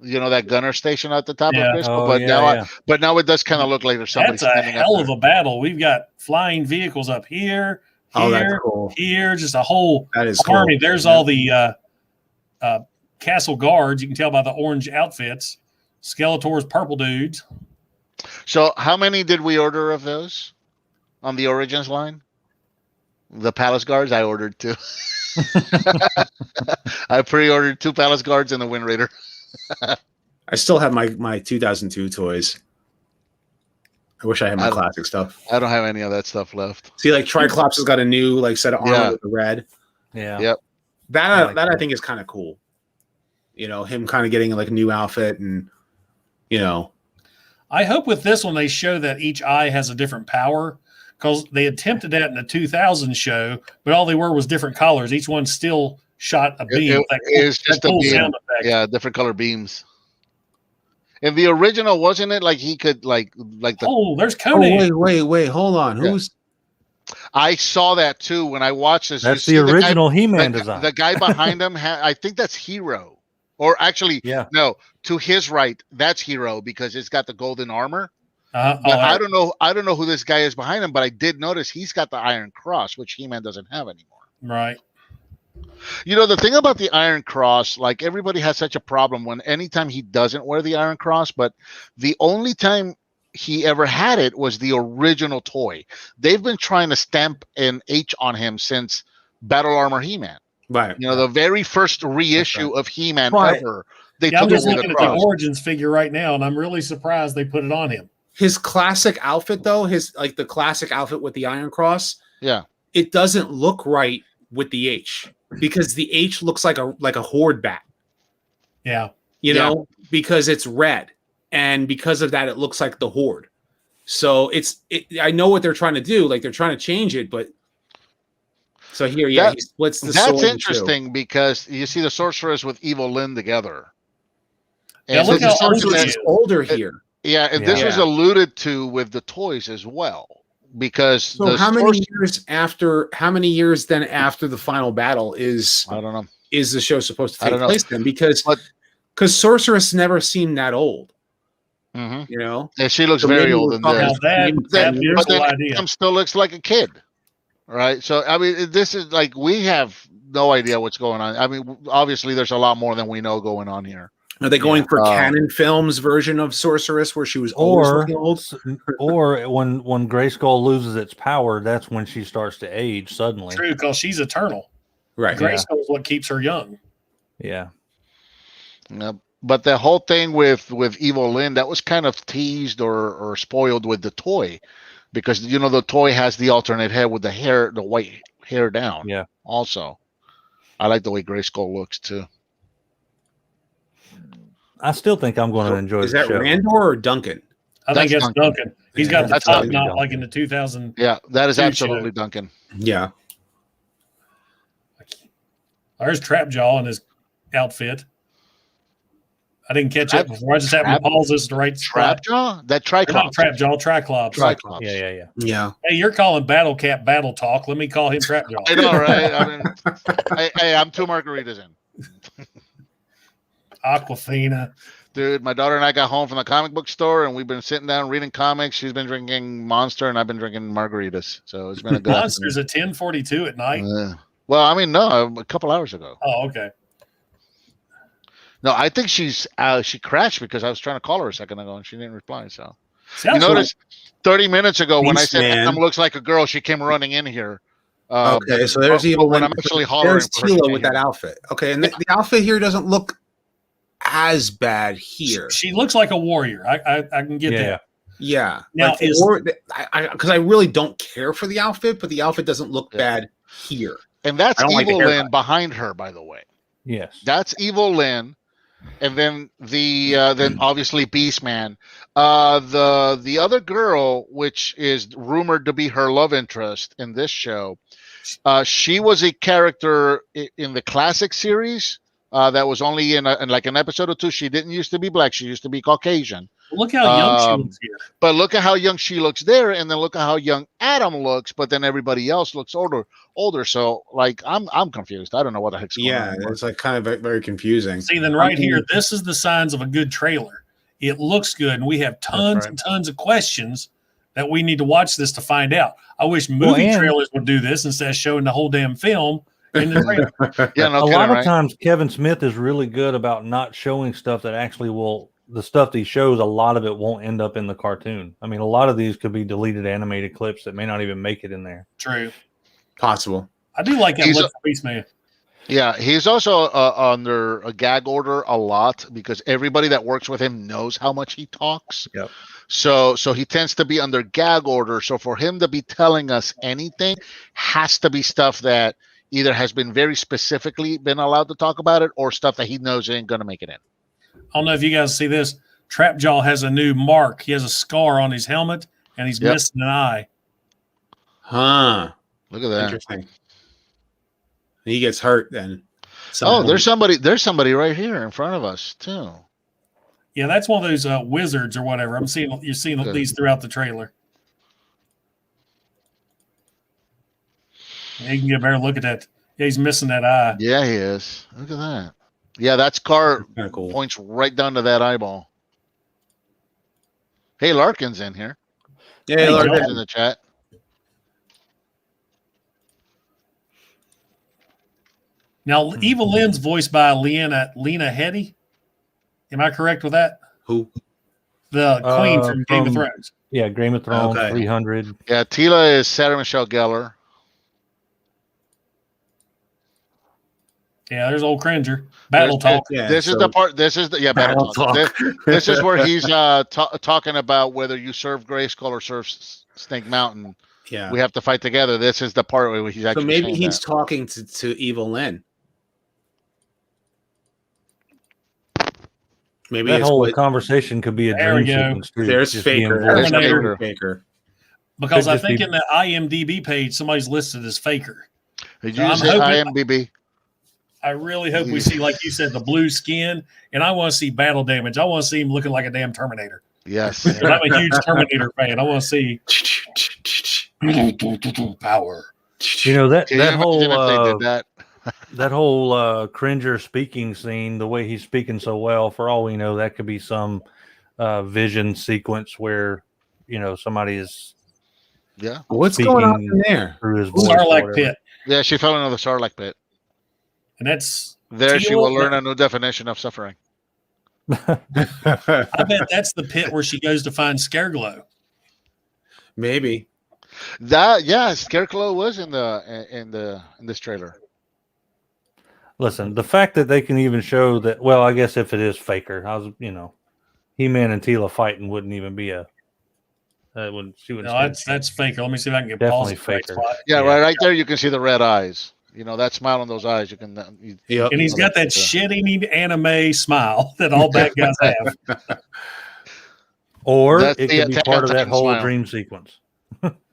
That gunner station at the top of Crisco. But now it does kind of look like there's somebody. That's a hell of a battle. We've got flying vehicles up here. That's cool. Here, just a whole Cool. army. There's all the castle guards. You can tell by the orange outfits. Skeletor's purple dudes. So how many did we order of those on the Origins line? The Palace Guards, I ordered 2. I pre-ordered 2 Palace Guards and the Wind Raider. I still have my 2002 toys. I wish I had my classic stuff. I don't have any of that stuff left. See, like Triclops has got a new set of armor with the red. Yeah. Yep. That I think is kind of cool. Him kind of getting like a new outfit and I hope with this one they show that each eye has a different power, because they attempted that in the 2000 show, but all they were was different colors. Each one still shot a beam. It's just a beam. Yeah, different color beams. In the original, wasn't it like he could like the? Oh, there's Conan. Oh, wait, hold on. Yeah. Who's? I saw that too when I watched this. That's the original He-Man design. The guy behind him, I think that's Hero, or actually, no. To his right, that's Hero because it's got the golden armor. But I don't know. I don't know who this guy is behind him, but I did notice he's got the Iron Cross, which He-Man doesn't have anymore. Right. The thing about the Iron Cross, like everybody has such a problem when anytime he doesn't wear the Iron Cross, but the only time he ever had it was the original toy. They've been trying to stamp an H on him since Battle Armor He-Man. Right. The very first reissue of He-Man ever. I'm just looking at the Origins figure right now, and I'm really surprised they put it on him. His classic outfit, though, the classic outfit with the Iron Cross. Yeah. It doesn't look right with the H because the H looks like a horde bat. Yeah. Because it's red, and because of that, it looks like the horde. So I know what they're trying to do. Like they're trying to change it, but. So here, he splits the sword. That's interesting because you see the Sorceress with Evil Lyn together. And look how older here. Yeah, and this was alluded to with the toys as well. Because how many years then after the final battle is I don't know. Is the show supposed to take place then? Because Sorceress never seemed that old. Mm-hmm. And she looks very old in there. That still looks like a kid. Right. So, I mean, this is like we have no idea what's going on. I mean, obviously, there's a lot more than we know going on here. Are they going for Canon Films version of Sorceress where she was old? Or when Grayskull loses its power, that's when she starts to age suddenly. True, because she's eternal. Right. Grayskull is what keeps her young. Yeah. But the whole thing with Evil Lyn, that was kind of teased or spoiled with the toy. Because the toy has the alternate head with the white hair down. Yeah. Also, I like the way Grayskull looks too. I still think I'm going to enjoy. Is that Randor or Duncan? I think it's Duncan. He's got the top knot like in the 2000. Yeah, that is absolutely Duncan. Yeah. There's Trapjaw in his outfit. I didn't catch it before. I just happened to pause this to right Trapjaw? That Triclops. Not Trapjaw, Triclops. Triclops. Yeah. Hey, you're calling Battle Cat Battle Talk. Let me call him Trapjaw. I know, right? I mean, hey, I'm 2 margaritas in. Aquafina. Dude, my daughter and I got home from the comic book store, and we've been sitting down reading comics. She's been drinking Monster, and I've been drinking margaritas. So it's been a good Monster's at 10:42 at night. Well, I mean, no, a couple hours ago. Oh, okay. No, I think she crashed because I was trying to call her a second ago and she didn't reply. So Sounds you notice 30 minutes ago when I said man. Adam looks like a girl, she came running in here. Okay, so there's Evil when Lynn. I'm actually hollering. There's Tila with that outfit. Okay, and the outfit here doesn't look as bad here. She looks like a warrior. I can get that. Yeah. Now because I really don't care for the outfit, but the outfit doesn't look bad here. And that's Evil Lynn behind her, by the way. Yes, that's Evil Lynn. And then then obviously Beastman. The other girl, which is rumored to be her love interest in this show, she was a character in the classic series that was only in like an episode or two. She didn't used to be black; she used to be Caucasian. Look how young she looks here. But look at how young she looks there, and then look at how young Adam looks. But then everybody else looks older. So like I'm confused. I don't know what the heck's going on. Yeah, it's like kind of very confusing. See, then here, this is the signs of a good trailer. It looks good, and we have tons and tons of questions that we need to watch this to find out. I wish movie trailers would do this instead of showing the whole damn film in the trailer. Yeah, no a kidding, lot of right? times Kevin Smith is really good about not showing stuff that actually will. The stuff that he shows, a lot of it won't end up in the cartoon. I mean, a lot of these could be deleted animated clips that may not even make it in there. True. Possible. I do like that look for Beastman. Yeah, he's also under a gag order a lot because everybody that works with him knows how much he talks. Yep. So he tends to be under gag order. So for him to be telling us anything has to be stuff that either has been very specifically been allowed to talk about it or stuff that he knows ain't going to make it in. I don't know if you guys see this. Trapjaw has a new mark. He has a scar on his helmet, and he's missing an eye. Huh. Look at that. Interesting. He gets hurt then. There's somebody right here in front of us too. Yeah, that's one of those wizards or whatever. You're seeing these throughout the trailer. Yeah, you can get a better look at that. Yeah, he's missing that eye. Yeah, he is. Look at that. Yeah, that scar cool. Points right down to that eyeball. Hey, Larkin's in here. Yeah, hey, Larkin's in the chat. Now, Evil Lynn's voiced by Lena Headey. Am I correct with that? Who? The queen from Game of Thrones. Yeah, Game of Thrones, 300. Yeah, Tila is Sarah Michelle Gellar. Yeah, there's old Cringer. Battle Talk. This is the part. This is the Battle Talk. This is where he's talking about whether you serve Grayskull or serve Snake Mountain. Yeah, we have to fight together. This is the part where he's actually. So maybe he's talking to Evil Lynn. Maybe that whole conversation could be a dream sequence too. There's Faker. There's Faker. Because I think in the IMDb page, somebody's listed as Faker. Did you say IMDb? I really hope we see, like you said, the blue skin, and I want to see battle damage. I want to see him looking like a damn Terminator. Yes. I'm a huge Terminator fan. I want to see power. You know, that whole Cringer speaking scene, the way he's speaking so well, for all we know, that could be some vision sequence where, you know, somebody is what's going on in there? Through his voice. Sarlacc pit. Yeah, she fell into the Sarlacc pit. And that's there. She will learn a new definition of suffering. I bet that's the pit where she goes to find Scareglow. Maybe Scareglow was in this trailer. Listen, the fact that they can even show that, well, I guess if it is Faker, He-Man and Tila fighting wouldn't even be a. She wouldn't. No, that's Faker. Let me see if I can get definitely Faker. Yeah, right there. You can see the red eyes. You know that smile on those eyes. You can. And he's got that shitty anime smile that all bad guys have. Or it could be part of that whole smile. Dream sequence.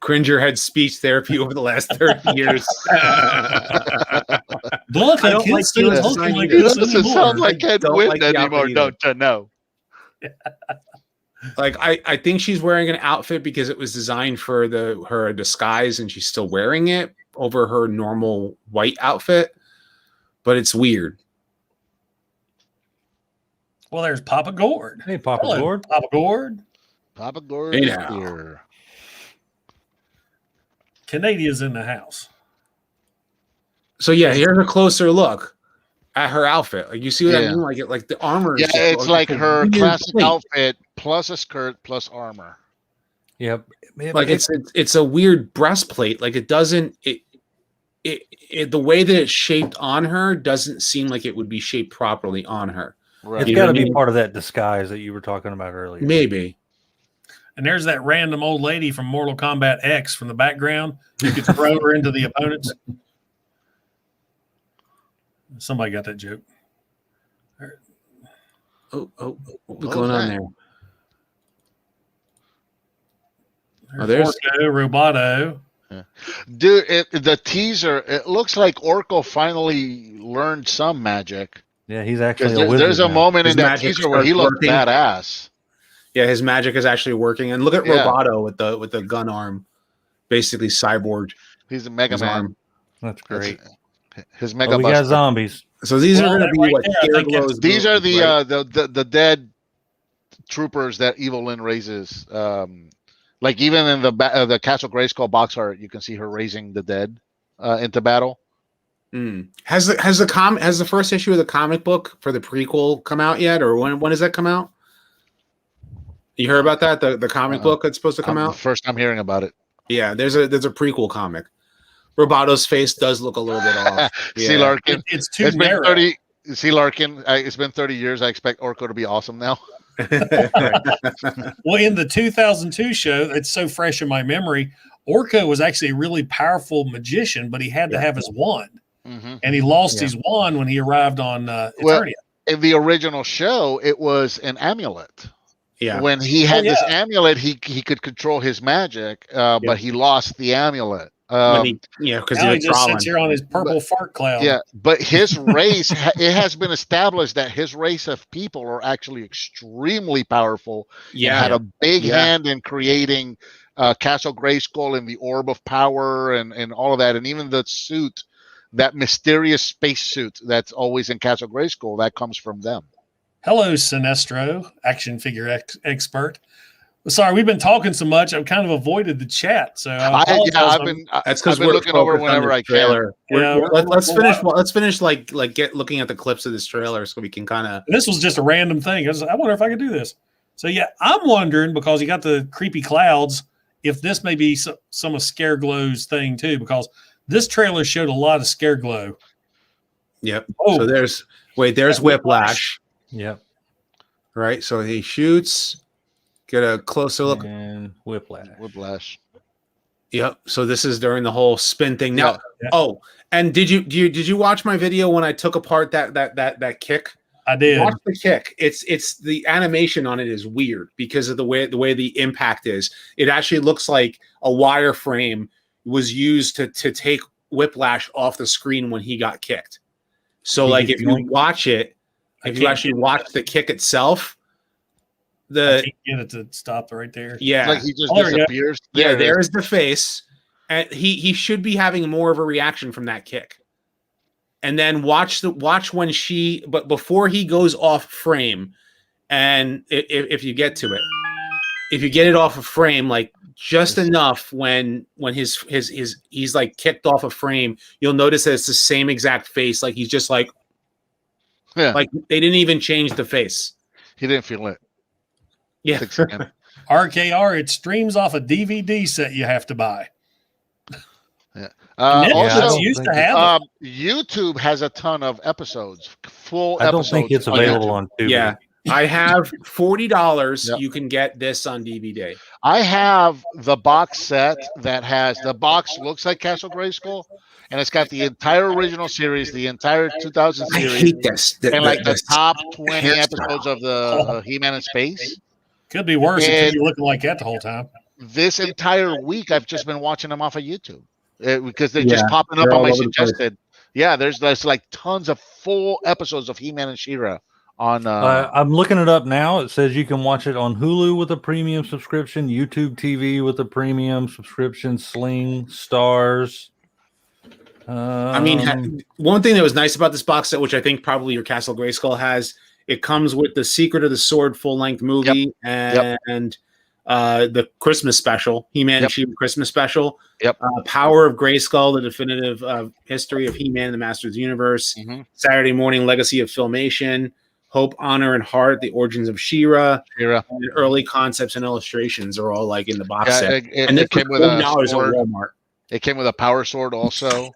Cringer had speech therapy over the last 30 years. Look, I don't like Kingston is the looking like design. this doesn't anymore. sound like Ed don't Wynn like the anymore, outfit don't you know? Like I think she's wearing an outfit because it was designed for her disguise, and she's still wearing it over her normal white outfit, but it's weird. Well, there's Papa Gord. Hey, Papa Hello, Gord. Papa Gord. Papa Gord Hey is now. here. Canadia's in the house. So yeah, here's a closer look at her outfit. Like you see what I mean? Like the armor. Yeah, it's like her classic plate. outfit plus a skirt plus armor. Yep. Like it's a weird breastplate. Like it doesn't the way that it's shaped on her doesn't seem like it would be shaped properly on her. Right. It's got to be part of that disguise that you were talking about earlier. Maybe. And there's that random old lady from Mortal Kombat X from the background. You could throw her into the opponents. Somebody got that joke. What's going on there? There's there's Orko, Roboto. Yeah. Dude, the teaser, it looks like Orko finally learned some magic. Yeah, he's actually a wizard. There's a now. moment His in that magic teaser where he starts looked working. badass. Yeah, his magic is actually working. And look at Yeah. Roboto with the gun arm, basically cyborg. He's a Mega his Man. arm. That's great. His Mega We got Buster. zombies. So these Well, are going to that be right what there, I think Scareglows These are moves, right? the dead troopers that Evil Lynn raises. Like even in the Castle Grayskull box art, you can see her raising the dead into battle. Has the first issue of the comic book for the prequel come out yet, or when does that come out? You heard about that? The comic book that's supposed to come out? The first time hearing about it. Yeah, there's a prequel comic. Roboto's face does look a little bit off. See, Larkin, It's too it's narrow. been 30. See, Larkin, it's been 30 years. I expect Orko to be awesome now. Well, in the 2002 show, it's so fresh in my memory. Orko was actually a really powerful magician, but he had to have his wand, and he lost his wand when he arrived on Eternia. In the original show, it was an amulet. Yeah. When he had this amulet, he could control his magic, but he lost the amulet. Because now he just sits here on his purple fart cloud. Yeah, but his race, it has been established that his race of people are actually extremely powerful. Yeah, and had a big hand in creating Castle Grayskull and the Orb of Power and all of that, and even the suit, that mysterious space suit that's always in Castle Grayskull, that comes from them. Hello, Sinestro, action figure expert. Sorry, we've been talking so much. I've kind of avoided the chat. So I've been looking over whenever I can. Let's finish looking at the clips of this trailer so we can kind of. This was just a random thing. I wonder if I could do this. So yeah, I'm wondering, because you got the creepy clouds, if this may be some of Scareglow's thing too, because this trailer showed a lot of Scareglow. Yep. Oh, so there's Whiplash. Yep. Right. So he shoots. Get a closer look. And Whiplash. Yep. So this is during the whole spin thing. Now, and did you watch my video when I took apart that kick? I did. Watch the kick. It's the animation on it is weird because of the way the impact is. It actually looks like a wireframe was used to take Whiplash off the screen when he got kicked. So if you watch it, if you actually watch the kick itself. I can't get it to stop right there. Yeah, like he just disappears. There's the face, and he should be having more of a reaction from that kick. And then watch when but before he goes off frame, and if you get to it, if you get it off of frame, like just enough when he's like kicked off a frame, you'll notice that it's the same exact face. Like he's just like they didn't even change the face. He didn't feel it. Yeah. RKR, it streams off a DVD set you have to buy. Yeah. Also, used to have YouTube has a ton of episodes, full I don't episodes. think it's available on Tubi. Yeah. I have $40. Yep. You can get this on DVD. I have the box set that has the box looks like Castle Grayskull, and it's got the entire original series, the entire 2000 series. I hate this. And the top 20 episodes of the He-Man in Space. Could be worse if you're looking like that the whole time. This entire week, I've just been watching them off of YouTube because they're just popping up on my suggested Yeah, there's like tons of full episodes of He-Man and She-Ra on. I'm looking it up now. It says you can watch it on Hulu with a premium subscription, YouTube TV with a premium subscription, Sling, Stars. I mean, one thing that was nice about this box set, which I think probably your Castle Grayskull has, it comes with the Secret of the Sword full-length movie and the Christmas special, He-Man and She-Ra Christmas special. Power of Grayskull, the definitive history of He-Man and the Masters of the Universe. Saturday Morning Legacy of Filmation. Hope, Honor, and Heart, the origins of She-Ra. And early concepts and illustrations are all like in the box set. And it came with $40 at Walmart. It came with a power sword also.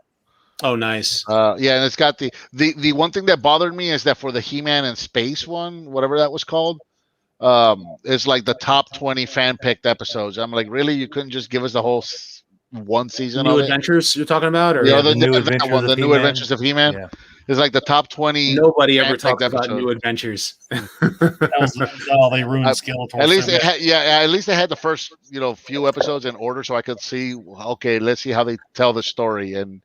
Oh, nice. And it's got the one thing that bothered me is that for the He-Man and Space one, whatever that was called, it's like the top 20 fan picked episodes. I'm like, really? You couldn't just give us the whole one season New of Adventures you're talking about? Or the New Adventures of He-Man? Yeah. It's like the top 20. Nobody ever talks about New Adventures. They ruined Skeletor. At least at least they had the first few episodes in order, so I could see. Okay, let's see how they tell the story, and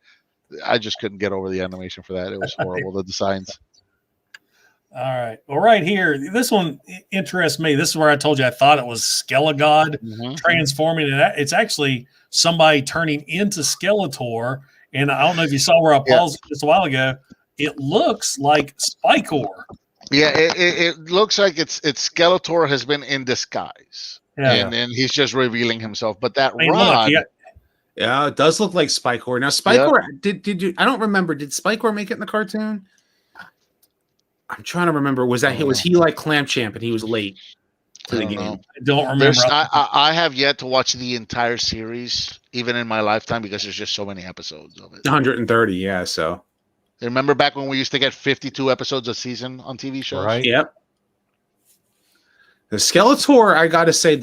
I just couldn't get over the animation for that. It was horrible. The designs. All right. Well, right here, this one interests me. This is where I told you I thought it was Skelegod transforming. It's actually somebody turning into Skeletor. And I don't know if you saw where I paused just a while ago. It looks like Spikor. Yeah, it looks like it's Skeletor has been in disguise. Yeah. And then he's just revealing himself. But that rod. Yeah, it does look like Spikor. Now, Spikor, did you? I don't remember. Did Spikor make it in the cartoon? I'm trying to remember. Was he like Clamp Champ and he was late to the game? I don't remember. I have yet to watch the entire series, even in my lifetime, because there's just so many episodes of it. 130, yeah. So remember back when we used to get 52 episodes a season on TV shows? Right. Yep. The Skeletor, I gotta say,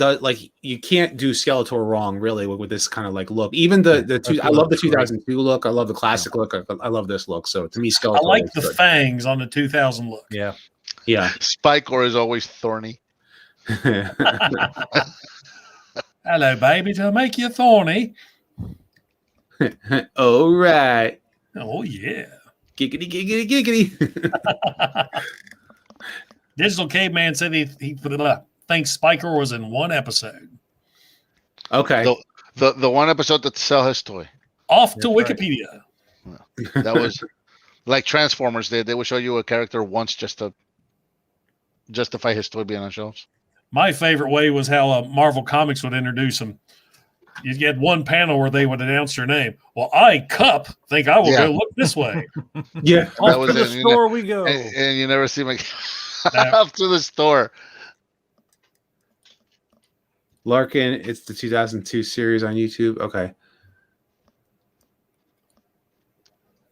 you can't do Skeletor wrong, really, with this kind of like look. Even I love the 2002 look. I love the classic look. I love this look. So to me, Skeletor. I like the fangs on the 2000 look. Yeah. Spikor is always thorny. Hello, baby. To make you thorny. All right. Oh yeah. Giggity, giggity, giggity. Digital Caveman said he thinks Spikor was in one episode. Okay. The one episode that sell his toy. Off to Wikipedia. Right. That was like Transformers did. They would show you a character once just to justify his toy being on shelves. My favorite way was how Marvel Comics would introduce him. You get one panel where they would announce your name. Well, I, Cup, think I will go look this way. Yeah. Off to the store we go. And you never see me off to the store. Larkin, it's the 2002 series on YouTube. Okay.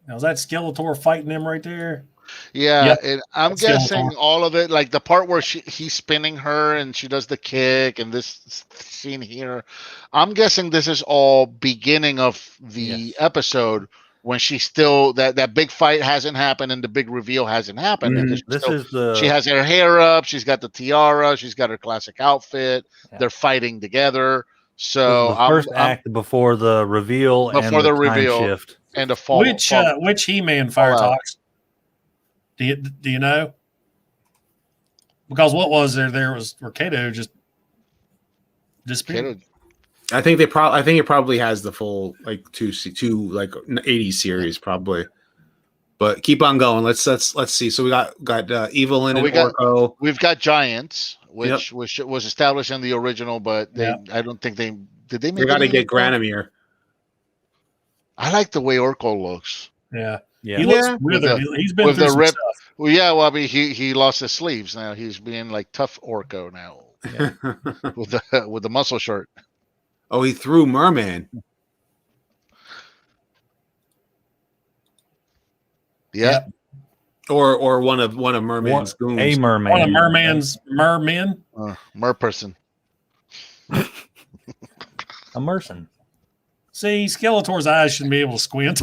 Now, is that Skeletor fighting him right there? Yeah, yep. And I'm guessing all of it, like the part where he's spinning her and she does the kick and this scene here. I'm guessing this is all beginning of the episode when she's still that big fight hasn't happened and the big reveal hasn't happened. Mm-hmm. She has her hair up, she's got the tiara, she's got her classic outfit. Yeah. They're fighting together. So the first act before the reveal and the reveal shift and the fall. Which He-Man Fire Talks? Do you know? Because what was there was where Kato just disappeared. I think it probably has the full like two like 80 series probably. But keep on going. Let's see. So we got Evelyn and Orko. We've got Giants, which was established in the original, but I don't think they did. They got to get Granomir. I like the way Orko looks. Yeah. Yeah, he looks withered. He's been with through the rip. Stuff. Well, yeah. Well, I mean, he lost his sleeves. Now he's being like tough Orko now with the muscle shirt. Oh, he threw Merman. Yeah. Or one of Merman's goons. A merman. One of Merman's mermen. Merperson. A merson. See, Skeletor's eyes shouldn't be able to squint.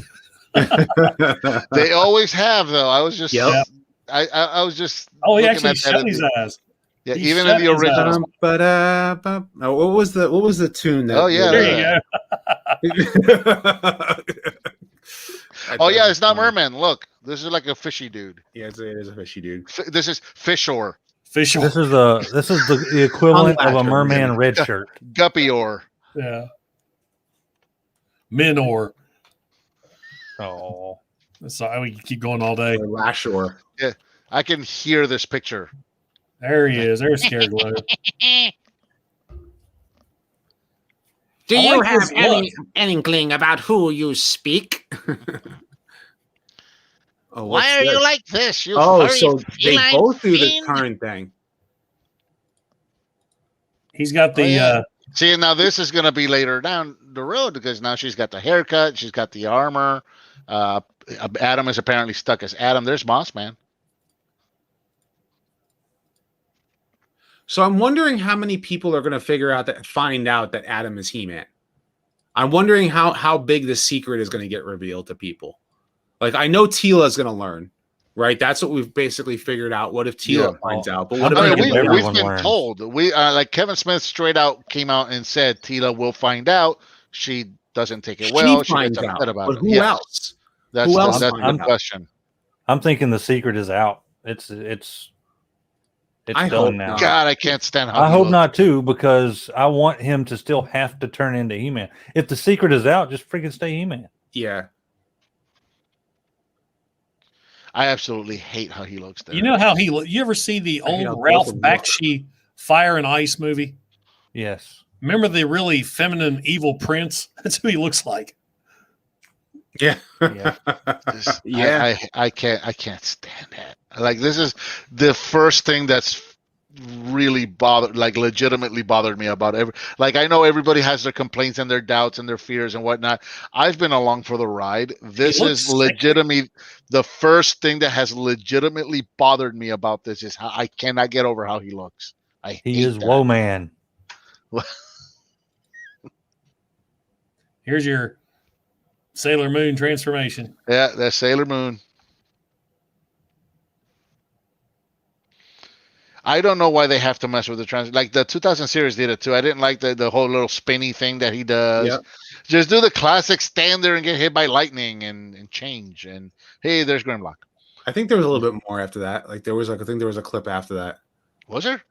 They always have, though. I was just, I was just. Oh, he actually shut his eyes. Yeah, even in the original. What was the tune? There you go. Oh yeah, it's not merman. Look, this is like a fishy dude. Yeah, it is a fishy dude. This is fishor. This is the equivalent of a merman red shirt. Guppyor. Yeah. Minor. Oh. Sorry, we can keep going all day. Lashor. Yeah, I can hear this picture. There he is. There's Scared Glow. Do you have any inkling about who you speak? Why are you like this? So they both do the current thing. He's got the see, now this is going to be later down the road because now she's got the haircut, she's got the armor. Adam is apparently stuck as Adam. There's Moss Man. So I'm wondering how many people are going to find out that Adam is He-Man. I'm wondering how big the secret is going to get revealed to people. Like, I know Teela's going to learn, right? That's what we've basically figured out. What if Teela finds out? But what we've been learns? Told. We like Kevin Smith straight out came out and said Teela will find out. She doesn't take it well. She gets upset about it. But who else? That's the question. I'm thinking the secret is out. It's done now. God, I can't stand how I hope not too, because I want him to still have to turn into He-Man. If the secret is out, just freaking stay He-Man. Yeah. I absolutely hate how he looks there. You know how you ever see the old Ralph Bakshi Fire and Ice movie? Yes. Remember the really feminine evil prince? That's who he looks like. Yeah. Yeah. I can't stand that. Like, this is the first thing that's really legitimately bothered me about I know everybody has their complaints and their doubts and their fears and whatnot. I've been along for the ride. This is legitimately the first thing that has legitimately bothered me about this is how I cannot get over how he looks. He is Woe Man. Here's your Sailor Moon transformation. Yeah, that's Sailor Moon. I don't know why they have to mess with the like the 2000 series did it too. I didn't like the whole little spinny thing that he does. Yep. Just do the classic stand there and get hit by lightning and change. And hey, there's Grimlock. I think there was a little bit more after that. Like I think there was a clip after that. Was there?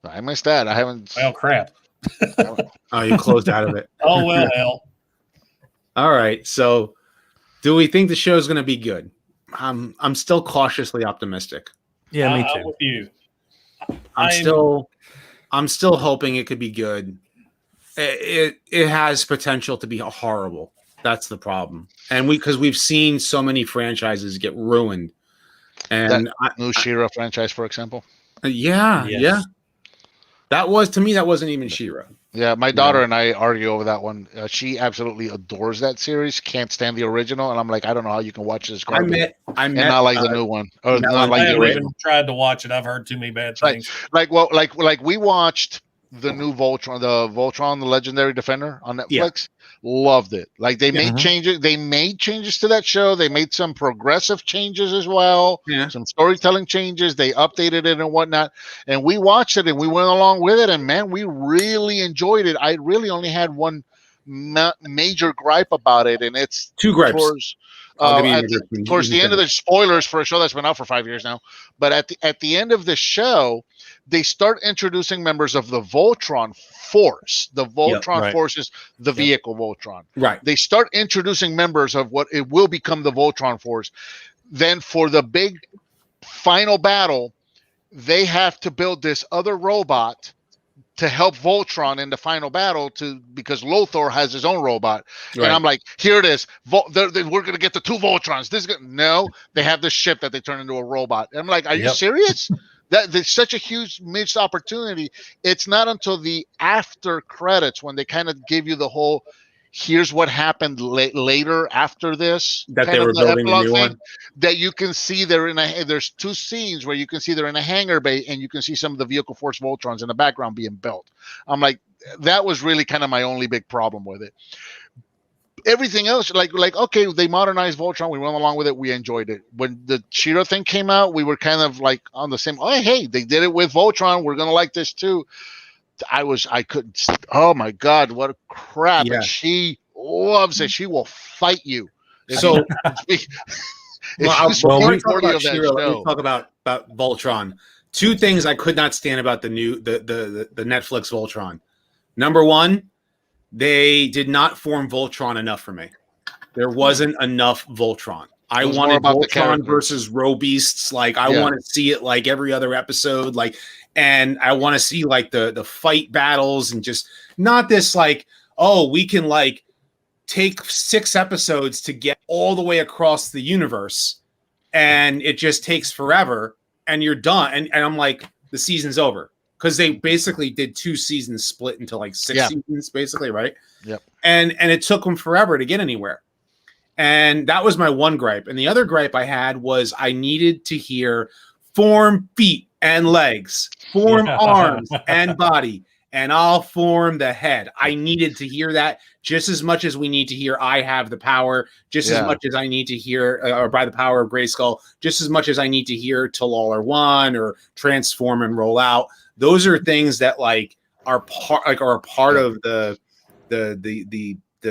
I missed that. I haven't. Well, crap. Oh, you closed out of it. Oh, well, hell. All right. So do we think the show is going to be good? I'm still cautiously optimistic. Yeah, me too. I'm with you. I'm still hoping it could be good. It has potential to be horrible. That's the problem. And because we've seen so many franchises get ruined. And that new She-Ra franchise, for example. Yeah, yes. Yeah. That wasn't even She-Ra. Yeah, my daughter and I argue over that one. She absolutely adores that series. Can't stand the original, and I'm like, I don't know how you can watch this garbage. I met, and not like the new one, or not like I the haven't original. even tried to watch it. I've heard too many bad things. Like we watched the new Voltron, the Legendary Defender on Netflix. Yeah. Loved it. Like they made changes. They made changes to that show. They made some progressive changes as well. Yeah. Some storytelling changes. They updated it and whatnot. And we watched it and we went along with it. And man, we really enjoyed it. I really only had one major gripe about it, and it's two gripes. Towards the end of the spoilers for a show that's been out for 5 years now. But at the end of the show, they start introducing members of the Voltron Force. The Voltron Force is the vehicle Voltron. Right. They start introducing members of what it will become the Voltron Force. Then for the big final battle, they have to build this other robot to help Voltron in the final battle because Lothar has his own robot. Right. And I'm like, here it is. We're going to get the two Voltrons. No, they have this ship that they turn into a robot. And I'm like, are you serious? There's such a huge missed opportunity. It's not until the after credits when they kind of give you the whole, here's what happened later after this, that they were building a new one, that you can see there's two scenes where you can see they're in a hangar bay and you can see some of the Vehicle Force Voltrons in the background being built. I'm like, that was really kind of my only big problem with it. Everything else, like okay, they modernized Voltron. We went along with it. We enjoyed it. When the She-Ra thing came out, we were kind of like on the same. Oh, hey, they did it with Voltron. We're gonna like this too. I couldn't. Oh my God, what a crap! Yeah. And she loves it. She will fight you. So, before we talk about Shira, let me talk about Voltron. Two things I could not stand about the Netflix Voltron. Number one, they did not form Voltron enough for me. There wasn't enough Voltron. I wanted Voltron versus Robeasts. Like I want to see it like every other episode. Like, and I want to see like the fight battles and just not this like, oh, we can like take 6 episodes to get all the way across the universe and it just takes forever and you're done. And I'm like, the season's over. Because they basically did 2 seasons split into like 6 seasons, basically, right? Yep. And it took them forever to get anywhere. And that was my one gripe. And the other gripe I had was I needed to hear form feet and legs, form arms and body, and I'll form the head. I needed to hear that just as much as we need to hear I have the power, just as much as I need to hear, or by the power of Grayskull, just as much as I need to hear Talal or One or transform and roll out. Those are things that like are a part of the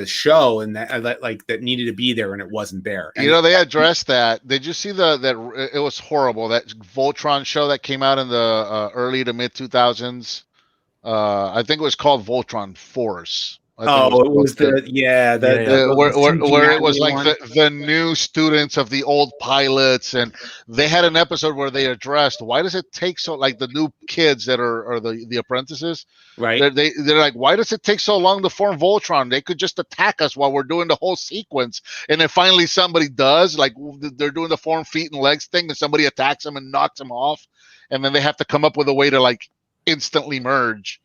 show and that needed to be there and it wasn't there. And they addressed that. Did you see that it was horrible, that Voltron show that came out in the early to mid 2000s? I think it was called Voltron Force. It was where it was like the new students of the old pilots, and they had an episode where they addressed why does it take so, like the new kids that are the apprentices, right? They're like, why does it take so long to form Voltron? They could just attack us while we're doing the whole sequence, and then finally somebody does, like they're doing the form feet and legs thing, and somebody attacks them and knocks them off, and then they have to come up with a way to like instantly merge.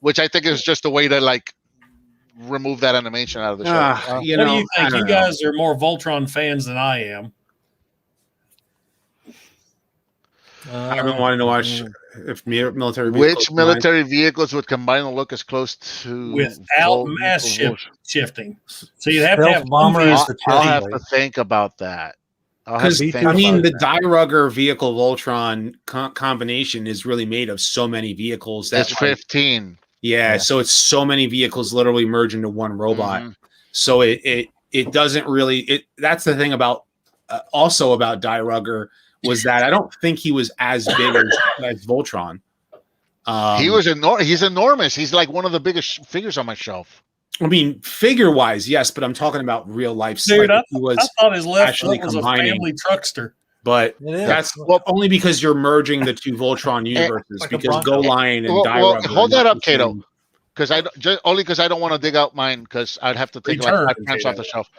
Which I think is just a way to like remove that animation out of the show. What do you think? You guys are more Voltron fans than I am. I've been wanting to watch if military vehicles. Which military vehicles would combine the look as close to without mass shifting? So you'd have to have bombers. I'll have to think about that. Because I mean, the Die Rugger vehicle Voltron combination is really made of so many vehicles. That's 15. Yeah, so it's so many vehicles literally merge into one robot. Mm-hmm. So it doesn't really. That's the thing about also about Die Rugger was that I don't think he was as big as Voltron. He's enormous. He's like one of the biggest figures on my shelf. I mean, figure-wise, yes, but I'm talking about real life. Dude, I thought his left foot was a family truckster. But that's only because you're merging the two Voltron universes. Like because Go Lion and Die Rugger. Hold that up, Kato. Because I don't want to dig out mine because I'd have to take my pants off the shelf.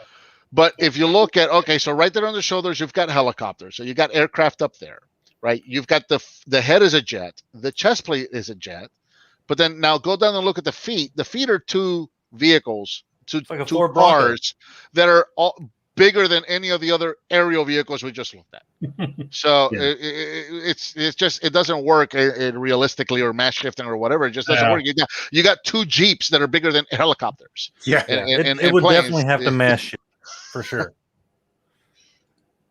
But if you look at so right there on the shoulders, you've got helicopters. So you got aircraft up there, right? You've got the head is a jet, the chest plate is a jet. But then now go down and look at the feet. The feet are two vehicles, two cars that are all bigger than any of the other aerial vehicles we just looked at. So it's just it doesn't work realistically or mass shifting or whatever. It just doesn't work. You got 2 Jeeps that are bigger than helicopters. Yeah, it would planes. Definitely have to mass shift for sure.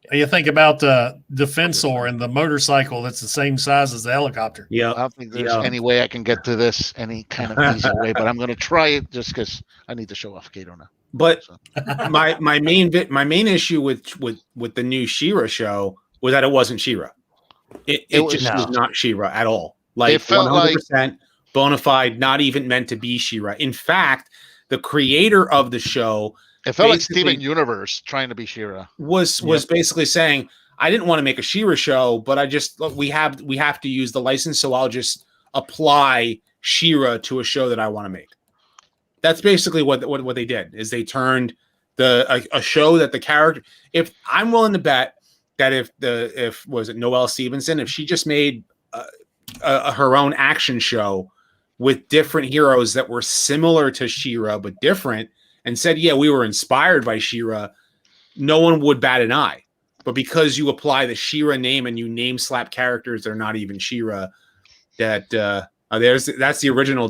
You think about the Defensor and the motorcycle that's the same size as the helicopter. Yeah, I don't think there's any way I can get to this any kind of easy way, but I'm going to try it just because I need to show off Kato now. But my main issue with the new She-Ra show was that it wasn't She-Ra. It just was not She-Ra at all. Like it felt 100% bona fide, not even meant to be She-Ra. In fact, the creator of the show. It felt like Steven Universe trying to be She-Ra. Was basically saying, I didn't want to make a She-Ra show, but we have to use the license, so I'll just apply She-Ra to a show that I want to make. That's basically what they did. Is they turned a show that the character. If I'm willing to bet that if was it Noelle Stevenson, if she just made her own action show with different heroes that were similar to She-Ra but different. And said, yeah, we were inspired by She-Ra, no one would bat an eye. But because you apply the She-Ra name and you name slap characters that are not even She-Ra, that's the original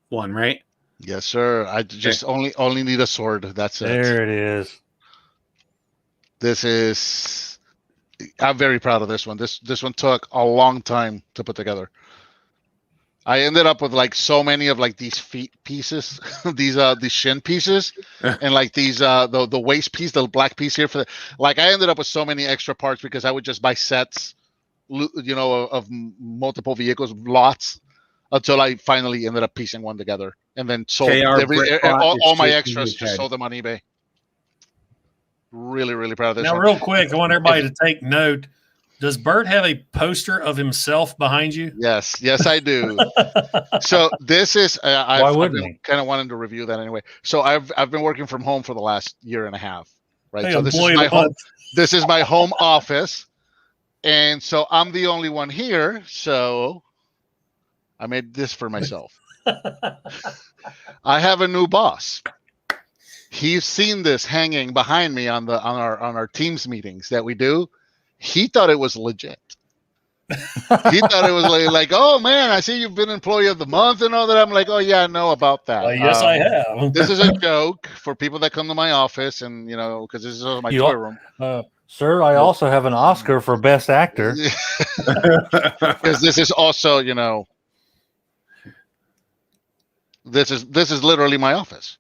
one, right? Yes, sir. I just only need a sword. That's it. There it is. I'm very proud of this one. This one took a long time to put together. I ended up with like so many of like these feet pieces, these shin pieces, and like these the waist piece, the black piece here for the, like I ended up with so many extra parts because I would just buy sets, of multiple vehicles, lots, until I finally ended up piecing one together and then sold all my extras. Just sold them on eBay. Really, really proud of this. Now, real quick, I want everybody to take note. Does Bert have a poster of himself behind you? Yes, I do. So this is why wouldn't he? Kind of wanted to review that anyway. So I've been working from home for the last year and a half, right? Hey, so this is my home. This is my home office, and so I'm the only one here. So I made this for myself. I have a new boss. He's seen this hanging behind me on our Teams meetings that we do. He thought it was legit. He thought it was like, oh man, I see you've been Employee of the Month and all that. I'm like, oh yeah, I know about that. Yes, I have. This is a joke for people that come to my office, and because this is my toy room. Sir, I also have an Oscar for Best Actor. Because this is also, this is literally my office.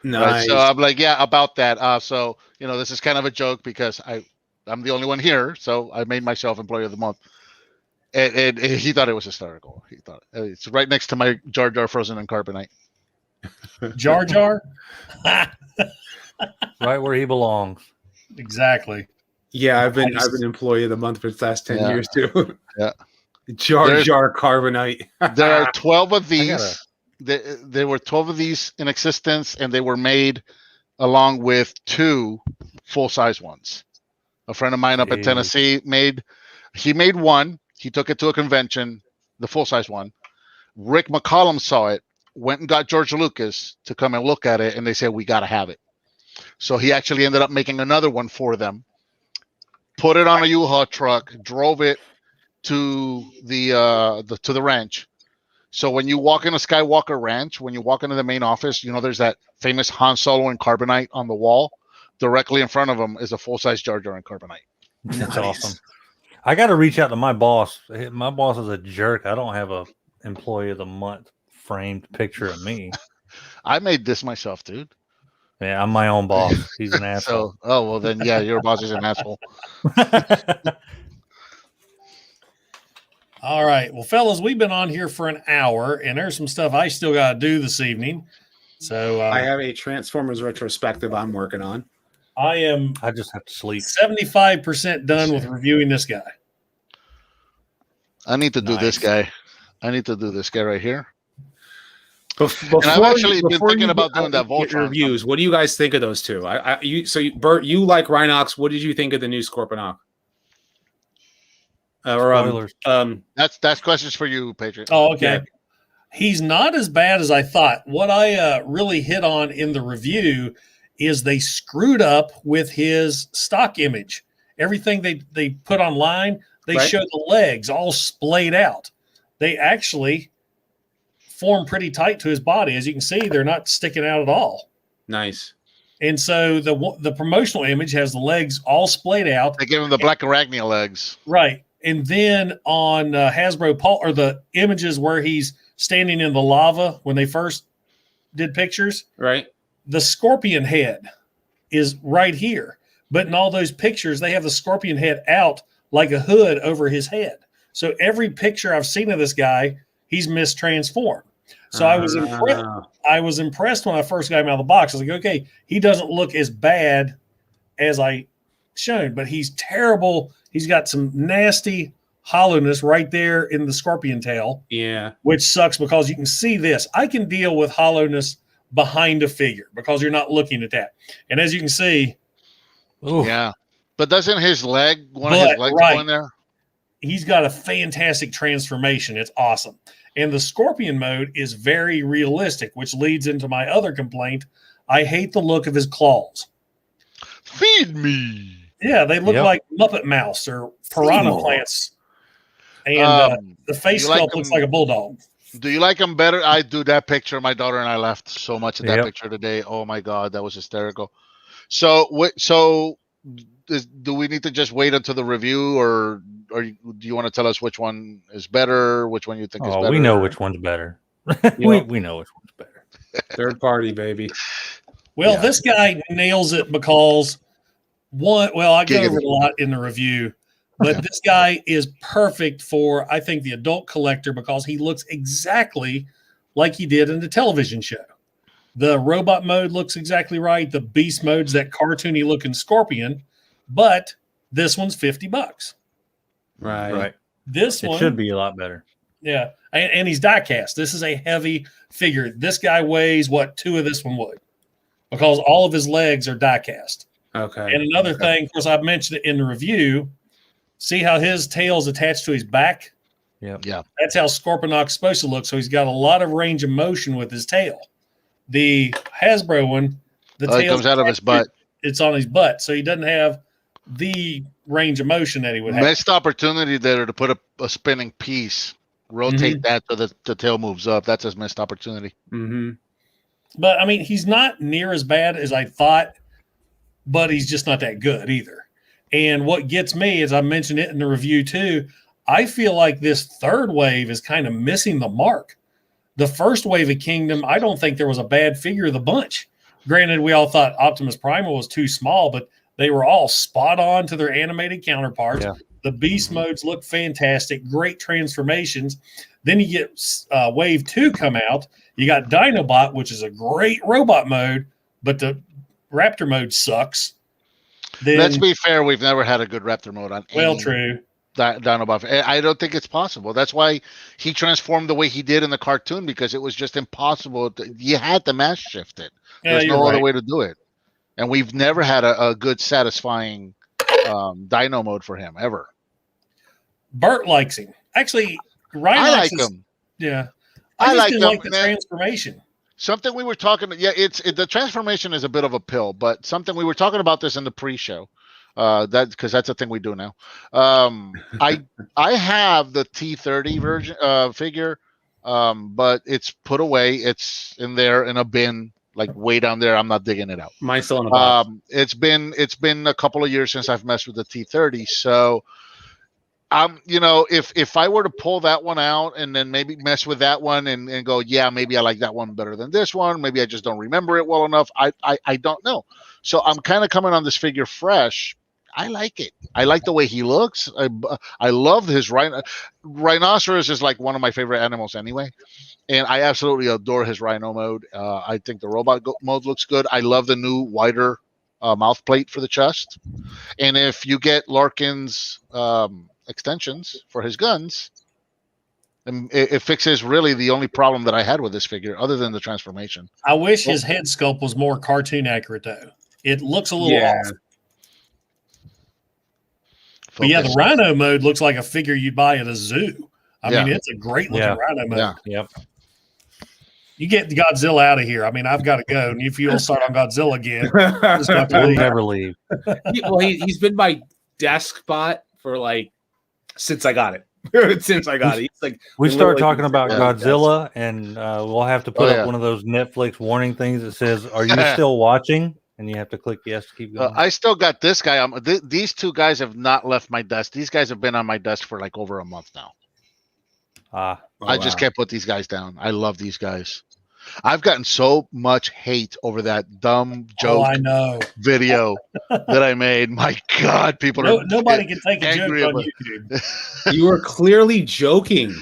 Nice. Right? So I'm like, yeah, about that. So this is kind of a joke because I'm the only one here, so I made myself Employee of the Month. And he thought it was hysterical. He thought it's right next to my Jar Jar frozen in carbonite. Jar Jar? Right where he belongs. Exactly. Yeah, I've been Employee of the Month for the last 10 years too. Yeah. Jar Jar carbonite. There are 12 of these. There were 12 of these in existence, and they were made along with 2 full-size ones. A friend of mine up in Tennessee made one. He took it to a convention, the full-size one. Rick McCollum saw it, went and got George Lucas to come and look at it, and they said, we got to have it. So he actually ended up making another one for them, put it on a U-Haul truck, drove it to the ranch. So when you walk into Skywalker Ranch, when you walk into the main office, there's that famous Han Solo and carbonite on the wall. Directly in front of him is a full-size Jar Jar and carbonite. That's awesome. I got to reach out to my boss. My boss is a jerk. I don't have a Employee of the Month framed picture of me. I made this myself, dude. Yeah, I'm my own boss. He's an asshole. Well then, yeah, your boss is an asshole. All right. Well, fellas, we've been on here for an hour, and there's some stuff I still got to do this evening. So I have a Transformers retrospective I'm working on. I just have to sleep. 75% done with reviewing this guy. I need to do this guy. I need to do this guy right here. Before and I've actually been thinking about doing that Voltron reviews. What do you guys think of those two? Bert, you like Rhinox. What did you think of the new Scorponok? Spoilers. That's questions for you, Patriot. Oh, okay. Yeah. He's not as bad as I thought. What I really hit on in the review is they screwed up with his stock image. Everything they put online, they show the legs all splayed out. They actually form pretty tight to his body. As you can see, they're not sticking out at all. Nice. And so the promotional image has the legs all splayed out. They give him the black arachnia legs. Right. And then on Hasbro or the images where he's standing in the lava when they first did pictures. Right. The scorpion head is right here. But in all those pictures, they have the scorpion head out like a hood over his head. So every picture I've seen of this guy, he's mistransformed. So I was impressed. I was impressed when I first got him out of the box. I was like, okay, he doesn't look as bad as I shown, but he's terrible. He's got some nasty hollowness right there in the scorpion tail. Yeah. Which sucks because you can see this. I can deal with hollowness behind a figure because you're not looking at that. And as you can see. Ooh. Yeah. But doesn't his leg, one of his legs go in there? He's got a fantastic transformation. It's awesome. And the scorpion mode is very realistic, which leads into my other complaint. I hate the look of his claws. Feed me. Yeah, they look like Muppet Mouse or piranha plants. And the face sculpt looks like a bulldog. Do you like them better? I do. That picture, my daughter and I laughed so much at that picture today. Oh my God, that was hysterical. So do we need to just wait until the review, or do you want to tell us which one is better? Which one you think is better? We know which one's better. we know which one's better. Third party, baby. Well, this guy nails it because I go over it a lot in the review, but this guy is perfect for, I think, the adult collector because he looks exactly like he did in the television show. The robot mode looks exactly right. The beast mode's that cartoony looking scorpion, but this one's $50. Right. This one should be a lot better. Yeah. And he's die cast. This is a heavy figure. This guy weighs what 2 of this one would, because all of his legs are die cast. Okay. And another thing, of course, I've mentioned it in the review. See how his tail's attached to his back? Yeah. That's how Scorponok's supposed to look. So he's got a lot of range of motion with his tail. The Hasbro one, the tail comes out of his butt. It's on his butt, so he doesn't have the range of motion that he would have. Missed opportunity there to put a spinning piece, rotate that so the tail moves up. That's his missed opportunity. Mm-hmm. But I mean, he's not near as bad as I thought, but he's just not that good either. And what gets me, as I mentioned it in the review too, I feel like this third wave is kind of missing the mark. The first wave of Kingdom, I don't think there was a bad figure of the bunch. Granted, we all thought Optimus Primal was too small, but they were all spot on to their animated counterparts. Yeah. The beast modes look fantastic, great transformations. Then you get Wave 2 come out. You got Dinobot, which is a great robot mode, but the Raptor mode sucks. Then, let's be fair, we've never had a good Raptor mode on any true. Dinobot. I don't think it's possible. That's why he transformed the way he did in the cartoon, because it was just impossible. You had to mass shift it. There's no other way to do it. And we've never had a good, satisfying Dino mode for him, ever. Bert likes him. Actually, Ryan I like him. Yeah. I like the transformation. Something we were talking about. Yeah, the transformation is a bit of a pill, but something we were talking about this in the pre-show. Because that's a thing we do now. I have the T30 version figure, but it's put away. It's in there in a bin, like way down there. I'm not digging it out. Mine's still in a box. It's been a couple of years since I've messed with the T30. So, if I were to pull that one out and then maybe mess with that one and go, yeah, maybe I like that one better than this one. Maybe I just don't remember it well enough. I don't know. So I'm kind of coming on this figure fresh. I like it. I like the way he looks. I love his rhinoceros is like one of my favorite animals anyway, and I absolutely adore his rhino mode. I think the robot mode looks good. I love the new wider mouth plate for the chest, and if you get Larkin's extensions for his guns, it fixes really the only problem that I had with this figure, other than the transformation. I wish his head sculpt was more cartoon accurate though. It looks a little off. But yeah, the Rhino mode looks like a figure you'd buy at a zoo. I mean, it's a great looking Rhino mode. Yeah. Yep. You get Godzilla out of here. I mean, I've got to go. And if you'll start on Godzilla again, we'll never leave. He's been my desk spot for since I got it. Since I got it. He's like, we start talking about Godzilla, and we'll have to put up one of those Netflix warning things that says, "Are you still watching?" And you have to click yes to keep going. I still got this guy. These two guys have not left my desk. These guys have been on my desk for like over a month now. I just can't put these guys down. I love these guys. I've gotten so much hate over that dumb joke video that I made. My God, people are nobody can take a joke on YouTube. You were clearly joking.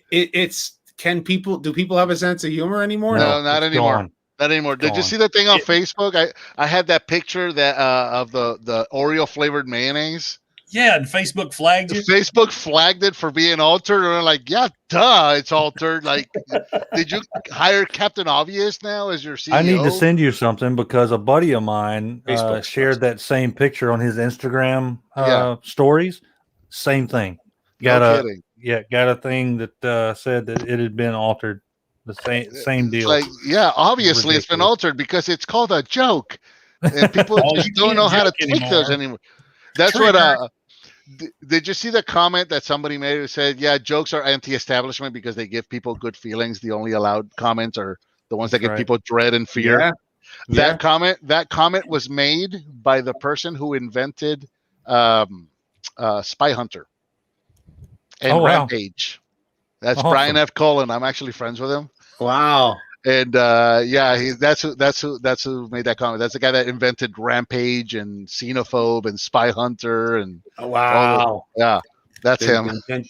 It's do people have a sense of humor anymore? No, not anymore. Gone. Not anymore. Did you see the thing on Facebook? I had that picture that of the Oreo flavored mayonnaise. Yeah, and Facebook flagged it. Facebook flagged it for being altered, and I'm like, yeah, duh, it's altered. Like, did you hire Captain Obvious now as your CEO? I need to send you something because a buddy of mine shared that same picture on his Instagram stories. Same thing. Got a thing that said that it had been altered. The same deal. Obviously it's been altered because it's called a joke, and people just don't know how to take those anymore. That's what. Did you see the comment that somebody made who said, "Yeah, jokes are anti-establishment because they give people good feelings. The only allowed comments are the ones that give people dread and fear." That comment was made by the person who invented Spy Hunter and Rampage. That's awesome. Brian F. Cullen. I'm actually friends with him. Wow. And that's who made that comment. That's the guy that invented Rampage and Xenophobe and Spy Hunter and wow. That's him. So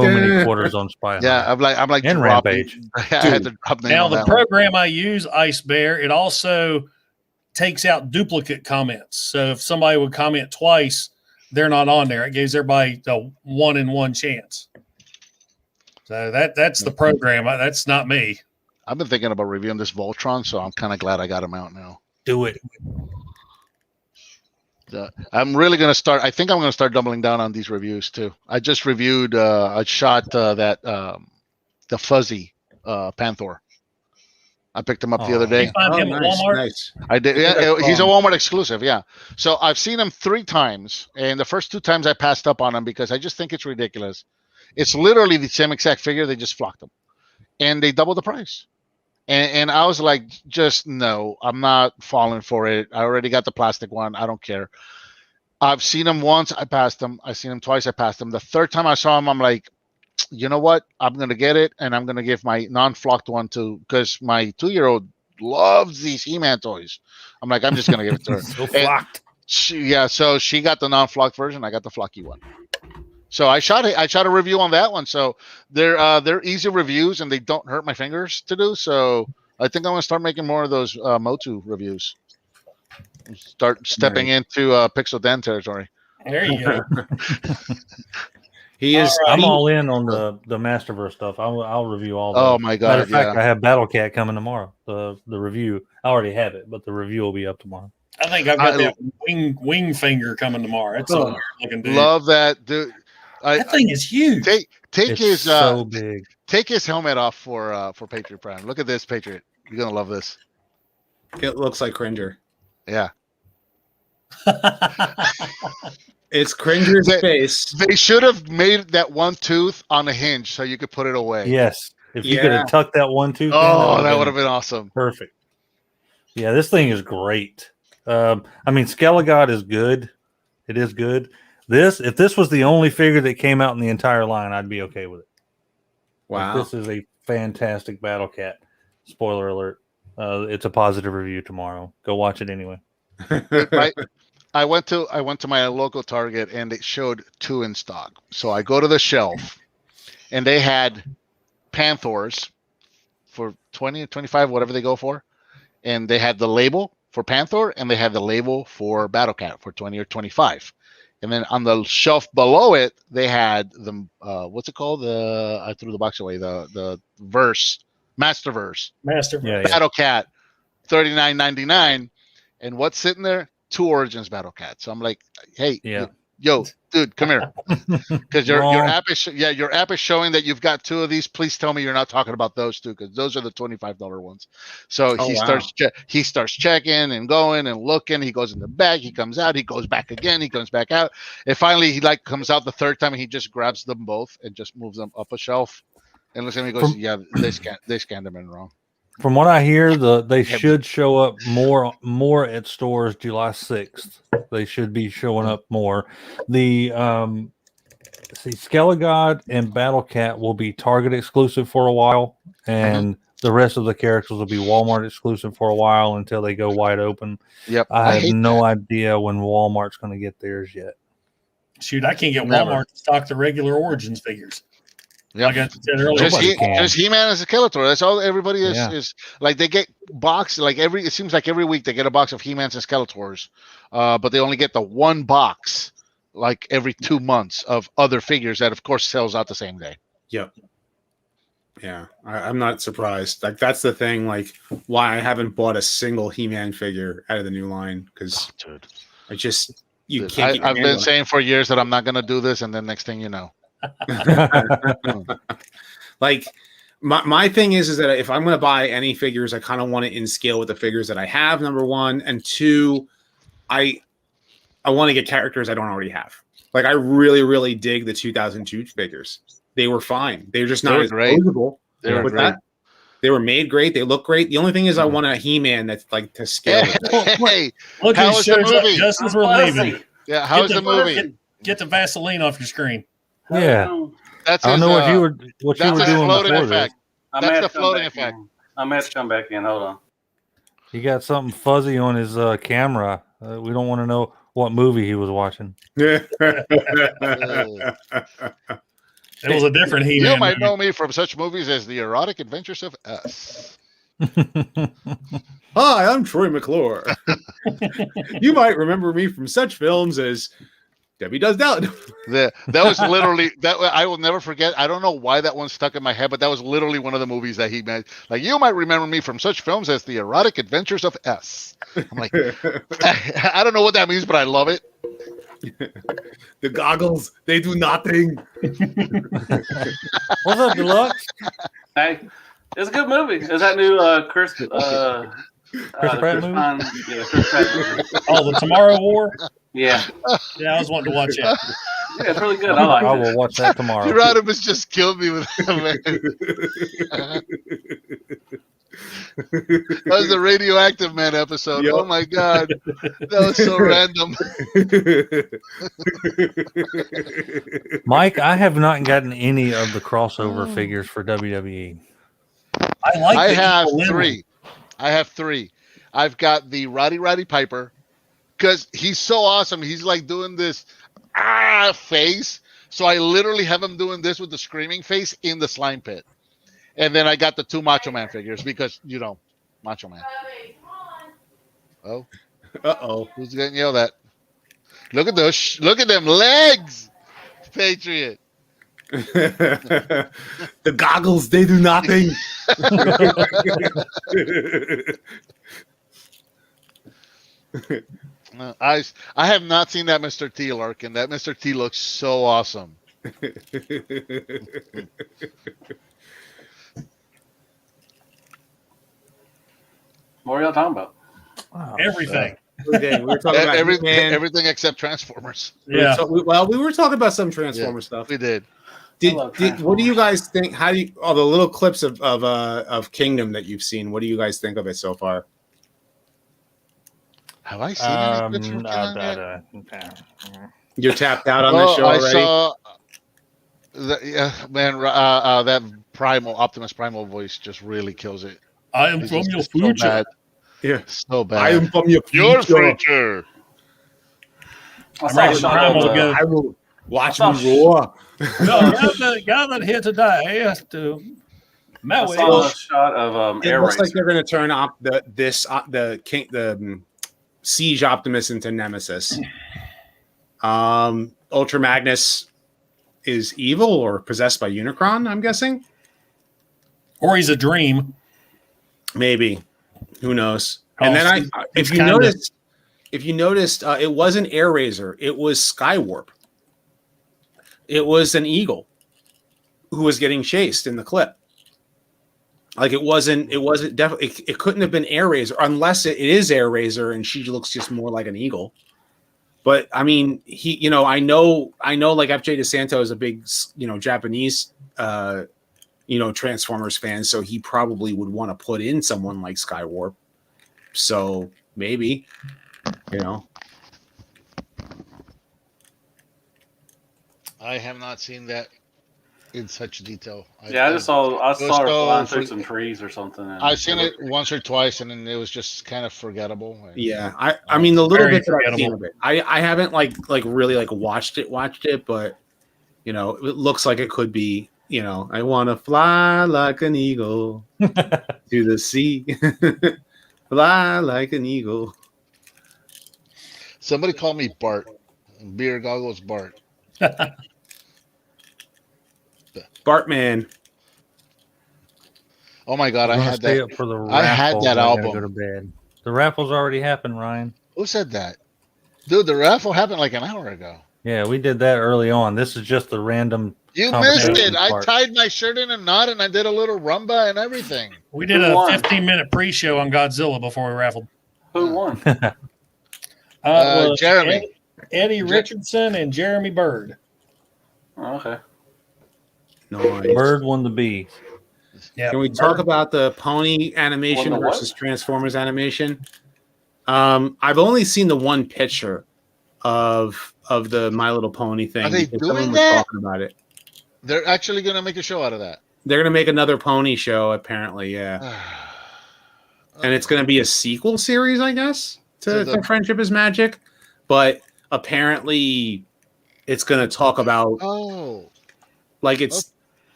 many quarters on Spy Hunter. Yeah, I'm like and Rampage. I had to drop now the program I use, Ice Bear, it also takes out duplicate comments. So if somebody would comment twice, they're not on there. It gives everybody a 1-in-1 chance. So that's the program. That's not me. I've been thinking about reviewing this Voltron, so I'm kind of glad I got him out now. Do it. I'm really going to start. I think I'm going to start doubling down on these reviews too. I just reviewed. I shot the fuzzy Panther. I picked him up the other day. You find him at Walmart? Nice. I did. Yeah, he's a Walmart exclusive. Yeah. So I've seen him 3 times, and the first 2 times I passed up on him because I just think it's ridiculous. It's literally the same exact figure. They just flocked him, and they doubled the price. And I was like, just no, I'm not falling for it. I already got the plastic one. I don't care. I've seen him once. I passed him. I've seen him twice. I passed him. The 3rd time I saw him, I'm like, you know what? I'm going to get it, and I'm going to give my non-flocked one to, because my 2-year-old loves these He-Man toys. I'm like, I'm just going to give it to her. So flocked. So she got the non-flocked version. I got the flocky one. So I shot a review on that one. So they're easy reviews, and they don't hurt my fingers to do. So I think I'm going to start making more of those Motu reviews. Start stepping into Pixel Dan territory. There you go. He is. I'm all in on the Masterverse stuff. I'll review all. Oh my god! Matter of fact, I have Battle Cat coming tomorrow. The review. I already have it, but the review will be up tomorrow. I think I've got that wing finger coming tomorrow. That's all I can do. Love that, dude. That thing is huge. Take his so big. Take his helmet off for Patriot Prime. Look at this, Patriot. You're gonna love this. It looks like Cringer. Yeah. It's Cringer's face. They should have made that one tooth on a hinge so you could put it away. Yes. If you could have tucked that one tooth. That would have been awesome. Perfect. Yeah, this thing is great. I mean, Skelegod is good. It is good. If this was the only figure that came out in the entire line, I'd be okay with it. Wow. This is a fantastic Battle Cat. Spoiler alert. It's a positive review tomorrow. Go watch it anyway. Right. I went to my local Target, and it showed 2 in stock. So I go to the shelf, and they had Panthers for 20 or 25, whatever they go for. And they had the label for Panther, and they had the label for Battle Cat for 20 or 25. And then on the shelf below it, they had the what's it called? I threw the box away. The Masterverse. Yeah, Battle Cat, $39.99. And what's sitting there? 2 Origins Battle Cat. So I'm like, hey, yo, dude, come here, because your app is showing that you've got 2 of these. Please tell me you're not talking about those 2, because those are the $25 ones. So he starts checking and going and looking. He goes in the bag. He comes out. He goes back again. He comes back out. And finally, he comes out the 3rd time, and he just grabs them both and just moves them up a shelf. And looks at me and goes, they scanned them in wrong. From what I hear, they should show up more at stores July 6th. They should be showing up more. The Skelegod and Battle Cat will be Target exclusive for a while, and the rest of the characters will be Walmart exclusive for a while until they go wide open. Yep. I have no idea when Walmart's going to get theirs yet. Shoot, I can't get Walmart to stock the regular Origins figures. Yeah, like I said earlier, just He-Man as a Skeletor. That's all everybody is. Is like they get box it seems like every week they get a box of He-Mans and Skeletors, but they only get the one box like every 2 months of other figures that of course sells out the same day. Yep. Yeah, I'm not surprised. Like that's the thing. Like why I haven't bought a single He-Man figure out of the new line, because I just can't. I've been saying for years that I'm not going to do this, and then next thing you know. Like my thing is that if I'm going to buy any figures, I kind of want it in scale with the figures that I have, number 1, and 2, I want to get characters I don't already have. Like I really dig the 2002 figures. They were fine. They're just not as usable. They were great. They were made great. They look great. The only thing is, I want a He-Man that's like to scale. Hey, look, how who was the shows up movie? just as we're leaving. Yeah, how was the movie? Get the Vaseline off your screen. Yeah, that's. I don't know what you were doing floating before effect. this. That's the floating effect. I'm gonna have to come back in. Hold on. He got something fuzzy on his camera. We don't want to know what movie he was watching. It was a different He-Man. You might know me from such movies as The Erotic Adventures of Us. Hi, I'm Troy McClure. You might remember me from such films as Debbie Does Dallas. That was literally that. I will never forget. I don't know why that one stuck in my head, but that was literally one of the movies that he made. Like, you might remember me from such films as The Erotic Adventures of S. I'm like, I don't know what that means, but I love it. The goggles, they do nothing. What's up, Deluxe? Hey, it's a good movie. Is that new Chris Pratt movie? Yeah, Chris Pratt movie. Oh, the Tomorrow War? Yeah. Yeah, I was wanting to watch that. Yeah, it's really good. I like it. I will watch that tomorrow. Gerardimus just killed me with that, man. That was the Radioactive Man episode. Yep. Oh my God. That was so random. Mike, I have not gotten any of the crossover figures for WWE. I have three. I've got the Roddy Piper, because he's so awesome. He's like doing this face. So I literally have him doing this with the screaming face in the slime pit. And then I got the two Macho Man figures because, Macho Man. Oh. Uh-oh. Who's getting yelled at? Look at those. Look at them legs, Patriot. The goggles, they do nothing. I have not seen that Mr. T, Larkin. That Mr. T looks so awesome. What are y'all talking about? Wow. Everything. We were talking about everything except Transformers. Yeah. We were talking about some Transformers stuff. We did. What do you guys think? How do you? Oh, the little clips of Kingdom that you've seen. What do you guys think of it so far? Have I seen any clips from You're tapped out on this show already. I saw. That Optimus Primal voice just really kills it. I am from your future. Yeah, so bad. I am from your future. I'm ready for Primal to go. I will watch me roar. Gathered here today to I saw a shot of It looks like they're going to turn off the Siege Optimus into Nemesis. Ultra Magnus is evil or possessed by Unicron, I'm guessing. Or he's a dream. Maybe. Who knows? And then if you noticed, it wasn't Air Razor, it was Skywarp. It was an eagle who was getting chased in the clip. Like it wasn't definitely, it couldn't have been Air Razor unless it is Air Razor and she looks just more like an eagle. But I mean, I know like FJ DeSanto is a big, Japanese, Transformers fan. So he probably would want to put in someone like Skywarp. So maybe, I have not seen that in such detail. I just saw her flying through some trees or something. I've seen it once or twice, and then it was just kind of forgettable. Yeah, I mean the little bit that I've seen of it, I haven't like really watched it, but it looks like it could be. I want to fly like an eagle to the sea, fly like an eagle. Somebody call me Bart. Beer goggles, Bart. Bartman. Oh my God! I had that for the raffle. I had that album. Go to bed. The raffle's already happened, Ryan. Who said that? Dude, the raffle happened like an hour ago. Yeah, we did that early on. This is just the random. You missed it. I tied my shirt in a knot and I did a little rumba and everything. We did a 15-minute pre-show on Godzilla before we raffled. Who won? Jeremy. Eddie Richardson and Jeremy Bird. Oh, okay. Nice. Bird won the B. Yeah. Can we talk about the pony animation versus Transformers animation? I've only seen the one picture of the My Little Pony thing. Are they doing that? Talking about it. They're actually going to make a show out of that. They're going to make another pony show, apparently. Yeah, and it's going to be a sequel series, I guess, to Friendship is Magic. But apparently, it's going to talk about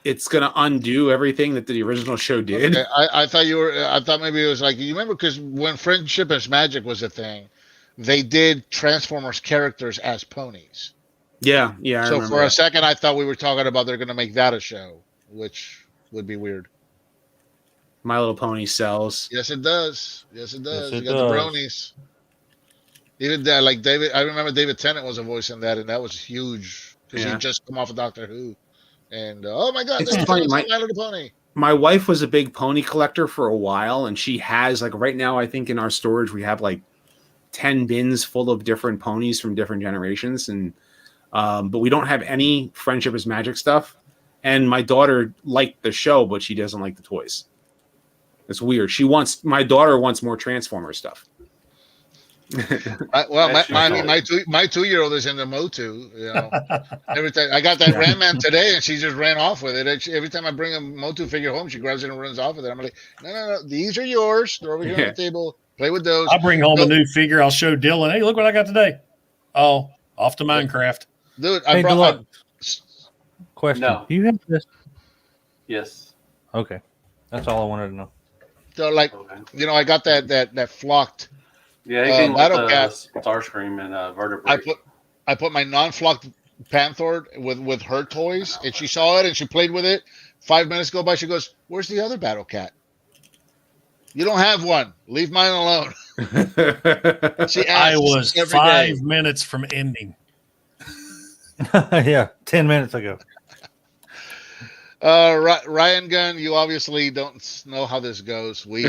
it's going to undo everything that the original show did. Okay. I thought maybe it was like, you remember, because when Friendship is Magic was a thing, they did Transformers characters as ponies. Yeah. So for a second, I thought we were talking about they're going to make that a show, which would be weird. My Little Pony sells. Yes, it does. You got the bronies. Even that, like David, I remember David Tennant was a voice in that, and that was huge because he just come off of Doctor Who. And oh my God, it's funny. My Little Pony. My wife was a big pony collector for a while, and she has, like, right now, I think in our storage we have like 10 bins full of different ponies from different generations, and but we don't have any Friendship is Magic stuff. And my daughter liked the show, but she doesn't like the toys. It's weird. My daughter wants more Transformers stuff. My 2-year-old is into Motu. You know, every time I got that Ram Man today, and she just ran off with it. Every time I bring a Motu figure home, she grabs it and runs off with it. I'm like, no, these are yours. They're over here on the table. Play with those. I'll bring home a new figure. I'll show Dylan. Hey, look what I got today. Oh, off to Minecraft. Dude, I brought. Question. No. Do you have this? Yes. Okay, that's all I wanted to know. So, like, I got that flocked. Yeah, he came with Starscream and Vertebrae. I put my non-flocked Panther with her toys, and she saw it and she played with it. 5 minutes go by, she goes, "Where's the other Battle Cat? You don't have one. Leave mine alone." She I was 5 minutes from ending. Yeah, 10 minutes ago. Ryan Gunn, you obviously don't know how this goes. We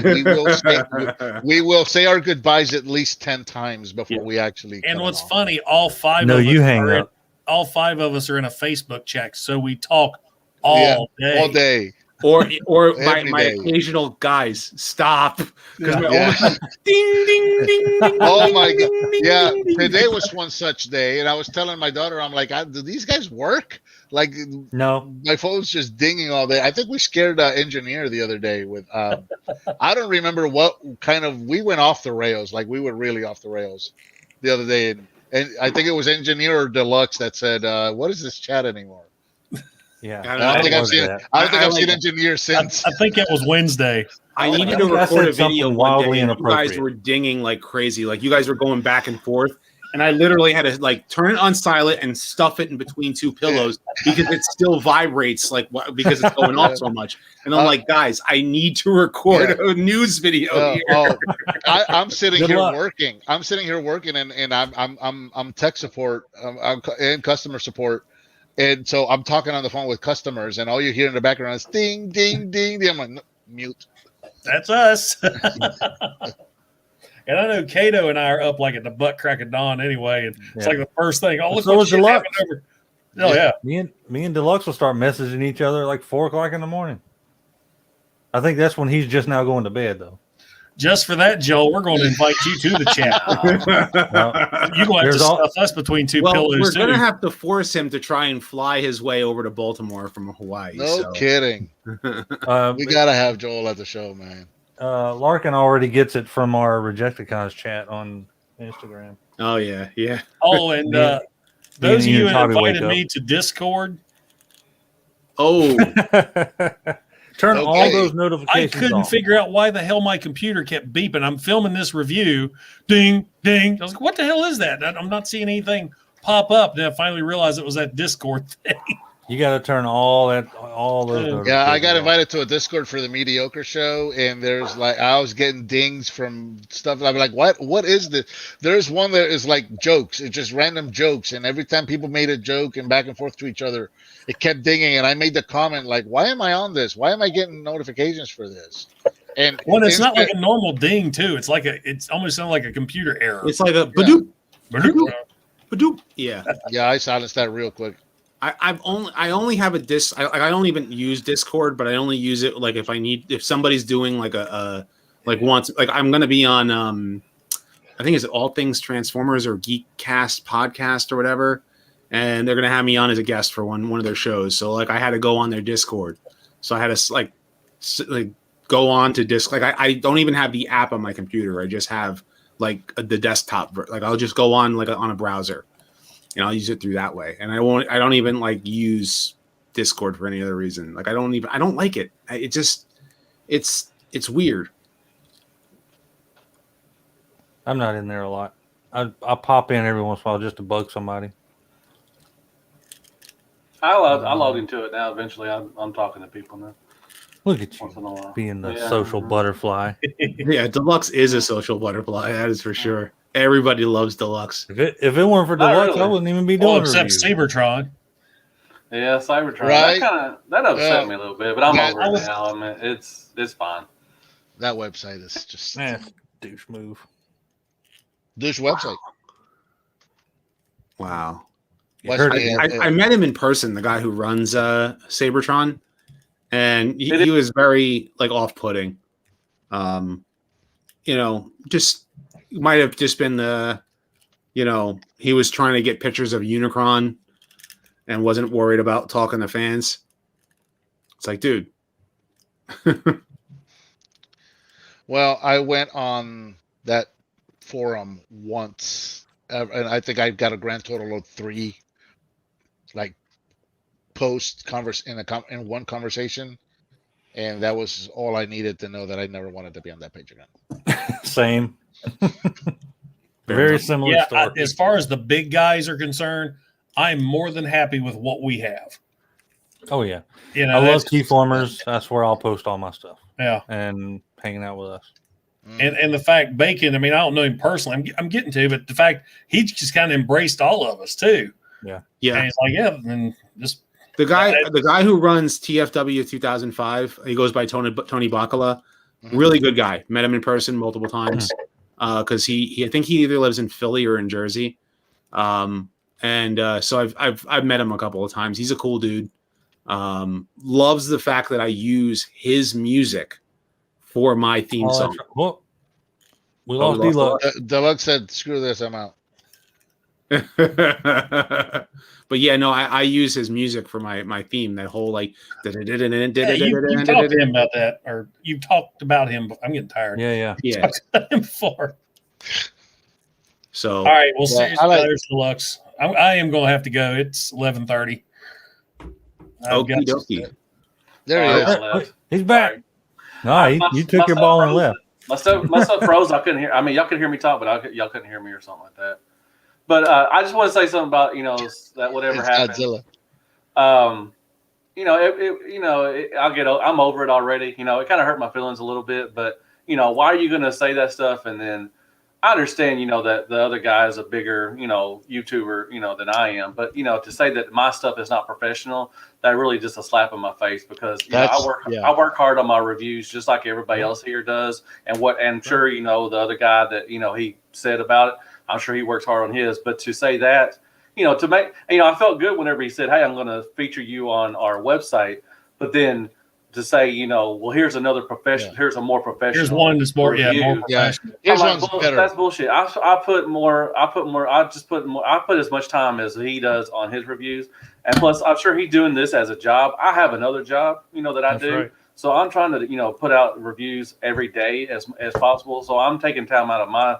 will say our goodbyes at least 10 times before we actually. And what's funny, all five of us are in a Facebook chat, so we talk all day. Or my occasional guys stop. Ding ding ding ding. Oh my God! Yeah, today was one such day, and I was telling my daughter, I'm like, "Do these guys work?" Like, no, my phone's just dinging all day. I think we scared an engineer the other day with. I don't remember what kind of. We went off the rails, like we were really off the rails, the other day, and I think it was Engineer or Deluxe that said, "What is this chat anymore?" Yeah, I don't think I've seen Engineer since. I think it was Wednesday. I needed to record a video wildly inappropriate. You guys were dinging like crazy. Like, you guys were going back and forth. And I literally had to, like, turn it on silent and stuff it in between two pillows because it still vibrates, because it's going off so much. And I'm like, guys, I need to record a news video here. I'm sitting here working. I'm sitting here working, and I'm tech support, and customer support. And so I'm talking on the phone with customers, and all you hear in the background is ding, ding, ding, ding. I'm like, no, mute. That's us. And I know Kato and I are up like at the butt crack of dawn anyway. And it's like the first thing. Oh, look what shit happened over. Oh, yeah. Me and Deluxe will start messaging each other at like 4 o'clock in the morning. I think that's when he's just now going to bed, though. Just for that, Joel, we're going to invite you to the chat. You're going to have to stuff us between two pillows, we're going to have to force him to try and fly his way over to Baltimore from Hawaii. No kidding. We got to have Joel at the show, man. Larkin already gets it from our Rejecticons chat on Instagram. Oh, yeah. Oh, and those of you who invited me to Discord. Oh. Turn all those notifications I couldn't figure out why the hell my computer kept beeping. I'm filming this review. Ding, ding. I was like, what the hell is that? I'm not seeing anything pop up. Then I finally realized it was that Discord thing. You got to turn all those. Yeah, I got invited to a Discord for the Mediocre Show, and there's I was getting dings from stuff. I'm like, what is this? There's one that is like jokes. It's just random jokes, and every time people made a joke and back and forth to each other, it kept dinging. And I made the comment like, why am I on this? Why am I getting notifications for this? And it's not like a normal ding too. It's like it's almost sounds like a computer error. It's like a badoop, badoop, badoop. Yeah, I silenced that real quick. I only have a disc. I don't even use Discord, but I only use it like if somebody's doing like I'm gonna be on I think it's All Things Transformers or Geekcast podcast or whatever, and they're gonna have me on as a guest for one of their shows. So like I had to go on their Discord, so I had to go on to Disc. Like I don't even have the app on my computer. I just have like the desktop. Like I'll just go on on a browser, and I'll use it through that way. And I don't even like use Discord for any other reason. Like I don't like it. It's weird. I'm not in there a lot. I'll pop in every once in a while just to bug somebody. I log into it now. Eventually, I'm talking to people now. Look at you being the social butterfly. Yeah, Deluxe is a social butterfly. That is for sure. Everybody loves Deluxe. If it weren't for Deluxe, really. I wouldn't even be doing except Cybertron. Yeah, Cybertron. Right? That upset me a little bit, but I'm over it now. I mean, it's fine. That website is just douche move. Douche website. Wow. I met him in person, the guy who runs Cybertron, and he was very like off-putting. Just might have just been he was trying to get pictures of Unicron and wasn't worried about talking to fans. It's like, dude. Well, I went on that forum once, and I think I got a grand total of 3 like post in one conversation, and that was all I needed to know that I never wanted to be on that page again. Same. Very similar story. As far as the big guys are concerned, I'm more than happy with what we have. Oh yeah, I love Keyformers. That's where I'll post all my stuff. Yeah, and hanging out with us. And the fact Bacon, I mean, I don't know him personally. I'm getting to, but the fact he just kind of embraced all of us too. Yeah. And he's like, and just the guy who runs TFW 2005. He goes by Tony Bacala. Really good guy. Met him in person multiple times. Because I think he either lives in Philly or in Jersey. So I've met him a couple of times. He's a cool dude. Loves the fact that I use his music for my theme song. Well, we lost Deluxe. Deluxe said, "Screw this, I'm out." But yeah, no, I use his music for my theme. That whole like. You've talked to him about that, or you've talked about him. I'm getting tired. Yeah. Before. So all right, well, seriously, there's Deluxe. I am going to have to go. It's 11:30. Okie dokie. There he is. He's back. No, you took your ball and left. My stuff froze. I couldn't hear. I mean, y'all could hear me talk, but y'all couldn't hear me or something like that. But I just want to say something about that whatever happened. Godzilla. I'm over it already. It kind of hurt my feelings a little bit, but why are you going to say that stuff? And then I understand, that the other guy is a bigger, YouTuber, than I am. But, to say that my stuff is not professional, that really just a slap in my face because I work hard on my reviews just like everybody else here does. And I'm sure, the other guy that, he said about it, I'm sure he works hard on his. But to say that, to make, I felt good whenever he said, hey, I'm going to feature you on our website. But then to say, well, here's another professional, here's a more professional. Here's one that's more professional. Here's one's better. That's bullshit. I put as much time as he does on his reviews. And plus, I'm sure he's doing this as a job. I have another job, that I do. Right. So I'm trying to, put out reviews every day as possible. So I'm taking time out of my,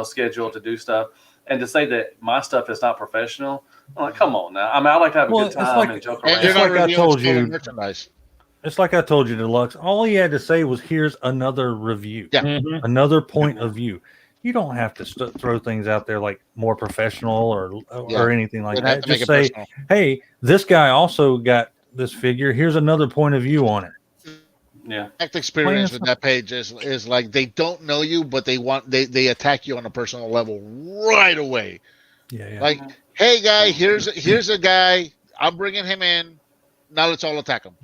schedule to do stuff. And to say that my stuff is not professional, I'm like, come on now. I mean, I like to have a good time and joke around. It's like I told you. It's like I told you, Deluxe. All he had to say was, "Here's another review, another point of view." You don't have to throw things out there like more professional or anything like that. Just say, personal. "Hey, this guy also got this figure. Here's another point of view on it." Yeah, experience with that page is like they don't know you, but they attack you on a personal level right away. Yeah. Like, hey, guy, here's a guy. I'm bringing him in. Now let's all attack him.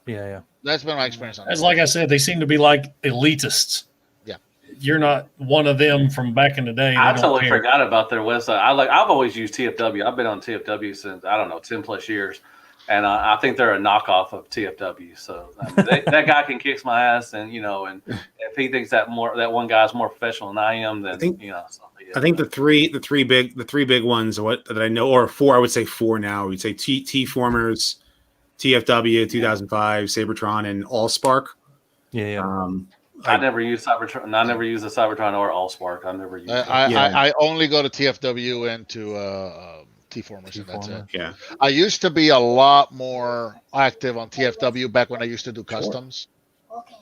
Yeah. That's been my experience on that. As like I said, they seem to be like elitists. Yeah. you're not one of them from back in the day. I totally forgot about their website. I've always used TFW. I've been on TFW since, I don't know, 10 plus years. And I think they're a knockoff of TFW. So I mean, that guy can kick my ass, and and if he thinks that one guy's more professional than I am, then I think the three big ones that I know, or four, I would say four now. We'd say T-Formers, TFW 2005, Sabertron, and Allspark. Yeah. I never use Cybertron. I never use the Cybertron or Allspark. I never use. I only go to TFW and to T-Formers, and that's it. Yeah. I used to be a lot more active on TFW back when I used to do customs.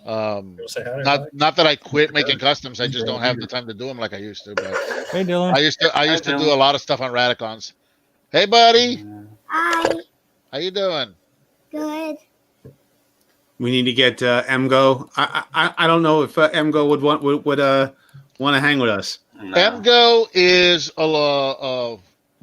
Not that I quit making customs. I just don't have the time to do them like I used to. But hey, Dylan. I used to do a lot of stuff on Radicons. Hey, buddy. Hi. How you doing? Good. We need to get MGO. I don't know if MGO would want to hang with us. No. MGO is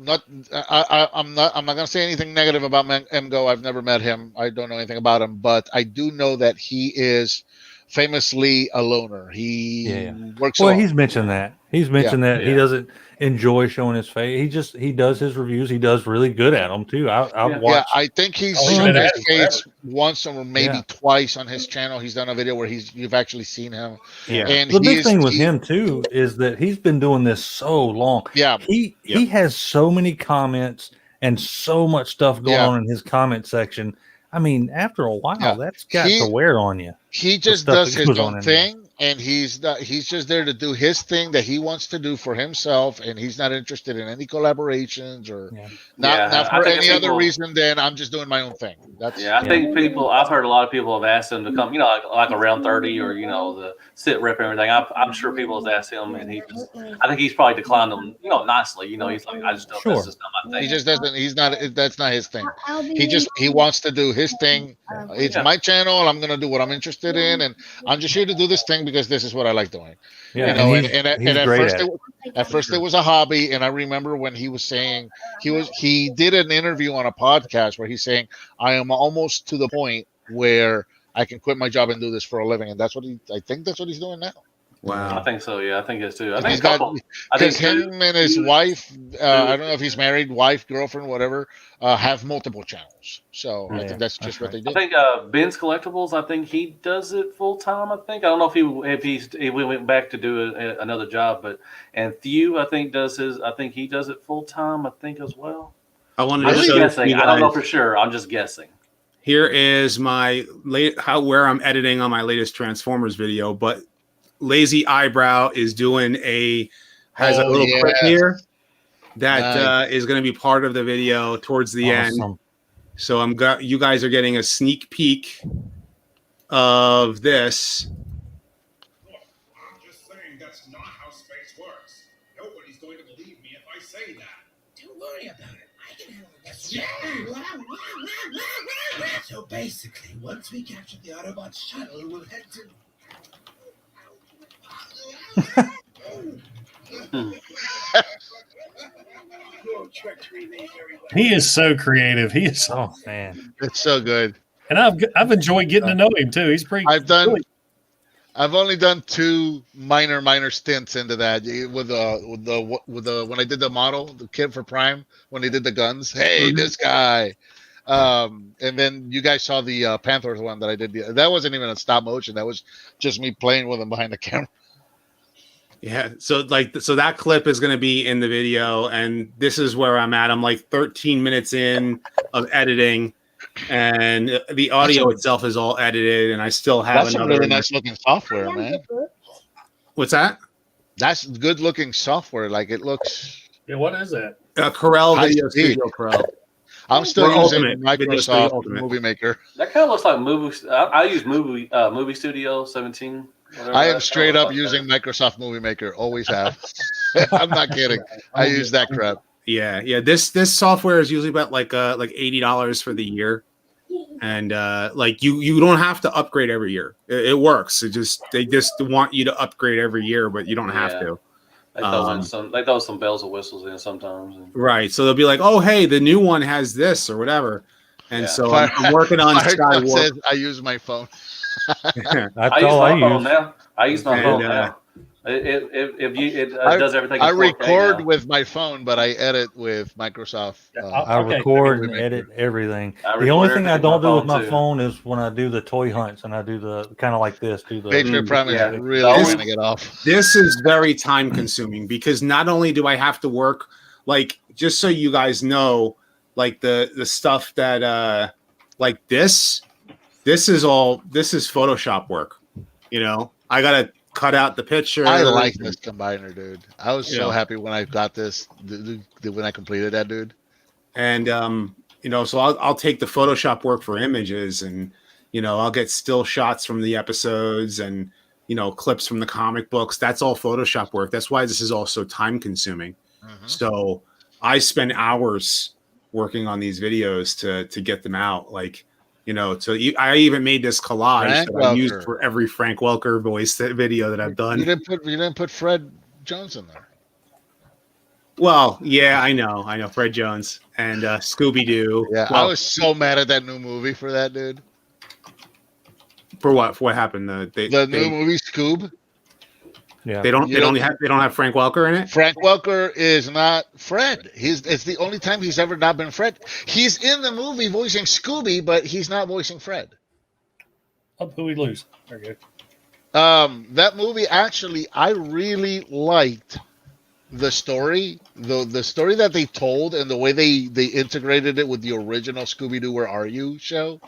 I'm not gonna say anything negative about MGO. I've never met him. I don't know anything about him, but I do know that he is famously a loner. He works. Well, he's mentioned that. He's mentioned that he doesn't enjoy showing his face. He does his reviews. He does really good at them too. I've watched. Yeah, I think he's shown his face once or maybe twice on his channel. He's done a video where you've actually seen him. Yeah. And the big thing with him too is that he's been doing this so long. Yeah. He has so many comments and so much stuff going on in his comment section. I mean, after a while, that's got to wear on you. He just does his own thing, and he's just there to do his thing that he wants to do for himself, and he's not interested in any collaborations or not for any other reason than I'm just doing my own thing. I think I've heard a lot of people have asked him to come, like around 30 or the sit rep and everything. I'm sure people have asked him, and I think he's probably declined them, nicely. He's like, I just don't. That's just not my thing. He just doesn't. That's not his thing. He wants to do his thing. It's my channel. I'm gonna do what I'm interested in, and I'm just here to do this thing because this is what I like doing. Yeah, at first it was a hobby, and I remember when he was saying he did an interview on a podcast where he's saying, I am almost to the point where I can quit my job and do this for a living, and I think that's what he's doing now. Wow. I think so. Yeah, I think it's too. I think him and his wife, I don't know if he's married, wife, girlfriend, whatever, have multiple channels. So I think that's just what they do. I think Ben's Collectibles, I think he does it full time. I don't know if he went back to do another job, and Thew, I think he does it full time. I think as well. I wanted to show guessing. I don't know for sure. I'm just guessing. Here is my where I'm editing on my latest Transformers video, but Lazy Eyebrow is doing a little clip here that is going to be part of the video towards the end. So you guys are getting a sneak peek of this. I'm just saying that's not how space works. Nobody's going to believe me if I say that. Don't worry about it. I can handle this. So basically, once we capture the Autobot shuttle, we'll head to... He is so creative. He is man, it's so good. And I've enjoyed getting to know him too. He's pretty. I've only done two minor stints into that with the when I did the model, the kid for Prime, when they did the guns. Hey, this guy. And then you guys saw the Panthers one that I did. That wasn't even a stop motion. That was just me playing with him behind the camera. Yeah, so that clip is going to be in the video, and this is where I'm at. I'm like 13 minutes in of editing, and the audio itself is all edited, and I still have some really nice looking software, man. What's that? That's good looking software. Like it looks. Yeah, what is that? Corel Video Studio Pro. I'm still using Microsoft Movie Maker. That kind of looks like movie. I use Movie Studio 17. I am straight up using Microsoft Movie Maker. Always have. I'm not kidding. I use that crap. Yeah. This software is usually about like $80 for the year, and you don't have to upgrade every year. It works. They just want you to upgrade every year, but you don't have to. They throw some bells and whistles in sometimes. Right. So they'll be like, "Oh, hey, the new one has this or whatever," and so I'm working on Skyward. I use my phone. I use my phone now. It I does everything. I in 4K record now. with my phone, but I edit with Microsoft. I record and edit everything. I The only record thing I everything don't do with with my my phone, phone is when I do the toy hunts and I do the kind of like this. Do the Patriot Prime is yeah. really trying to get off. This is very time consuming because not only do I have to work, like, just so you guys know, like the stuff that like this is Photoshop work. You know, I gotta cut out the picture. I like this combiner, dude. I was so happy when I got this, when I completed that, dude. And you know, so I'll take the Photoshop work for images, and you know, I'll get still shots from the episodes and, you know, clips from the comic books. That's all Photoshop work. That's why this is all so time consuming. So I spend hours working on these videos to get them out. Like, you know, I even made this collage that I used for every Frank Welker voice video that I've done. You didn't put Fred Jones in there. Well, yeah, I know Fred Jones and Scooby Doo. Yeah, well, I was so mad at that new movie for that, dude. For what? For what happened? The new movie Scoob. Yeah, they don't have Frank Welker in it. Frank Welker is not Fred. It's the only time he's ever not been Fred. He's in the movie voicing Scooby, but he's not voicing Fred. Who we lose? There you go. That movie, actually, I really liked the story, the story that they told, and the way they integrated it with the original Scooby-Doo Where Are You show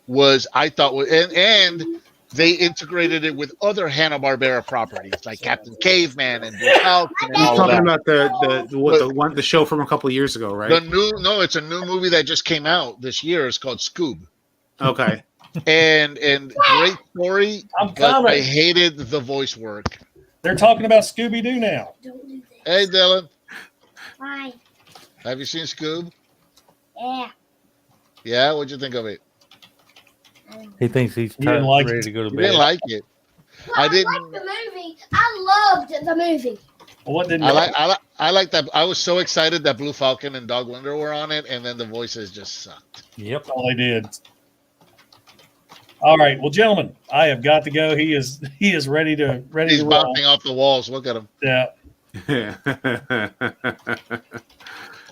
was, I thought, and they integrated it with other Hanna-Barbera properties like Captain Caveman and Decal. You're talking about the show from a couple of years ago, right? It's a new movie that just came out this year. It's called Scoob. Okay. And great story, but I hated the voice work. They're talking about Scooby-Doo now. Hey, Dylan. Hi. Have you seen Scoob? Yeah. Yeah? What'd you think of it? He thinks he's ready to go to bed. He didn't like it. Well, I liked the movie. I loved the movie. Well, what didn't I like that. I was so excited that Blue Falcon and Dog Wonder were on it, and then the voices just sucked. Yep, all they did. All right, well, gentlemen, I have got to go. He is ready to He's roll. bouncing off the walls. Look at him. Yeah.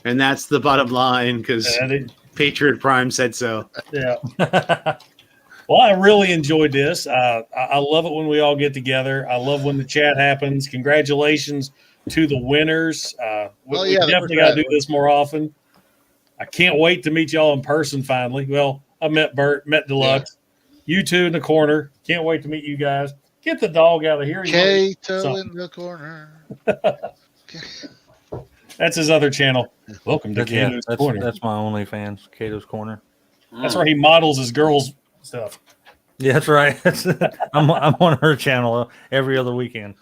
And that's the bottom line, because Patriot Prime said so. Yeah. Well, I really enjoyed this. I love it when we all get together. I love when the chat happens. Congratulations to the winners. We definitely got to do this more often. I can't wait to meet y'all in person finally. Well, I met Bert, met Deluxe. You two in the corner. Can't wait to meet you guys. Get the dog out of here. Kato in the corner. That's his other channel. Welcome to Kato's Corner. That's my OnlyFans, Kato's Corner. That's where he models his girls' stuff. Yeah, that's right. I'm on her channel every other weekend.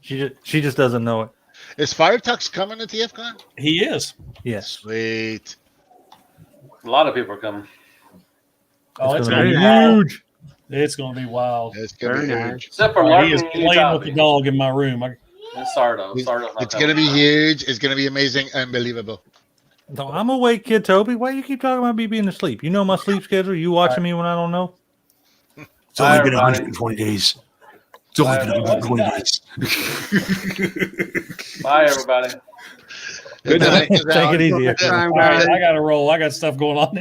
She just doesn't know it. Is Firetux coming to TFCon? He is. Yes. Sweet. A lot of people are coming. Oh, it's going to be huge. It's going to be wild. It's going to be huge. Except for he is playing with the dog in my room. It's going to be huge. It's going to be amazing. Unbelievable. No, I'm awake, kid Toby. Why you keep talking about me being asleep? You know my sleep schedule. You watching me when I don't know? It's only been 120 days. It's only been 120 days. Bye, everybody. Good night. Take it easy. All right, I got to roll. I got stuff going on.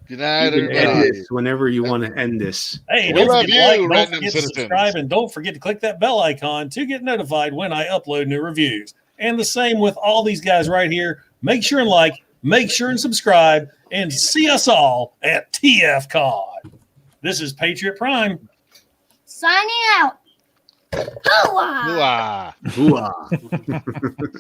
Good night, everybody. Whenever you want to end this. Hey, don't forget to like, don't forget to subscribe, and don't forget to click that bell icon to get notified when I upload new reviews. And the same with all these guys right here. Make sure and like, make sure and subscribe, and see us all at TFCon. This is Patriot Prime. Signing out. Hooah! Hooah! Hooah!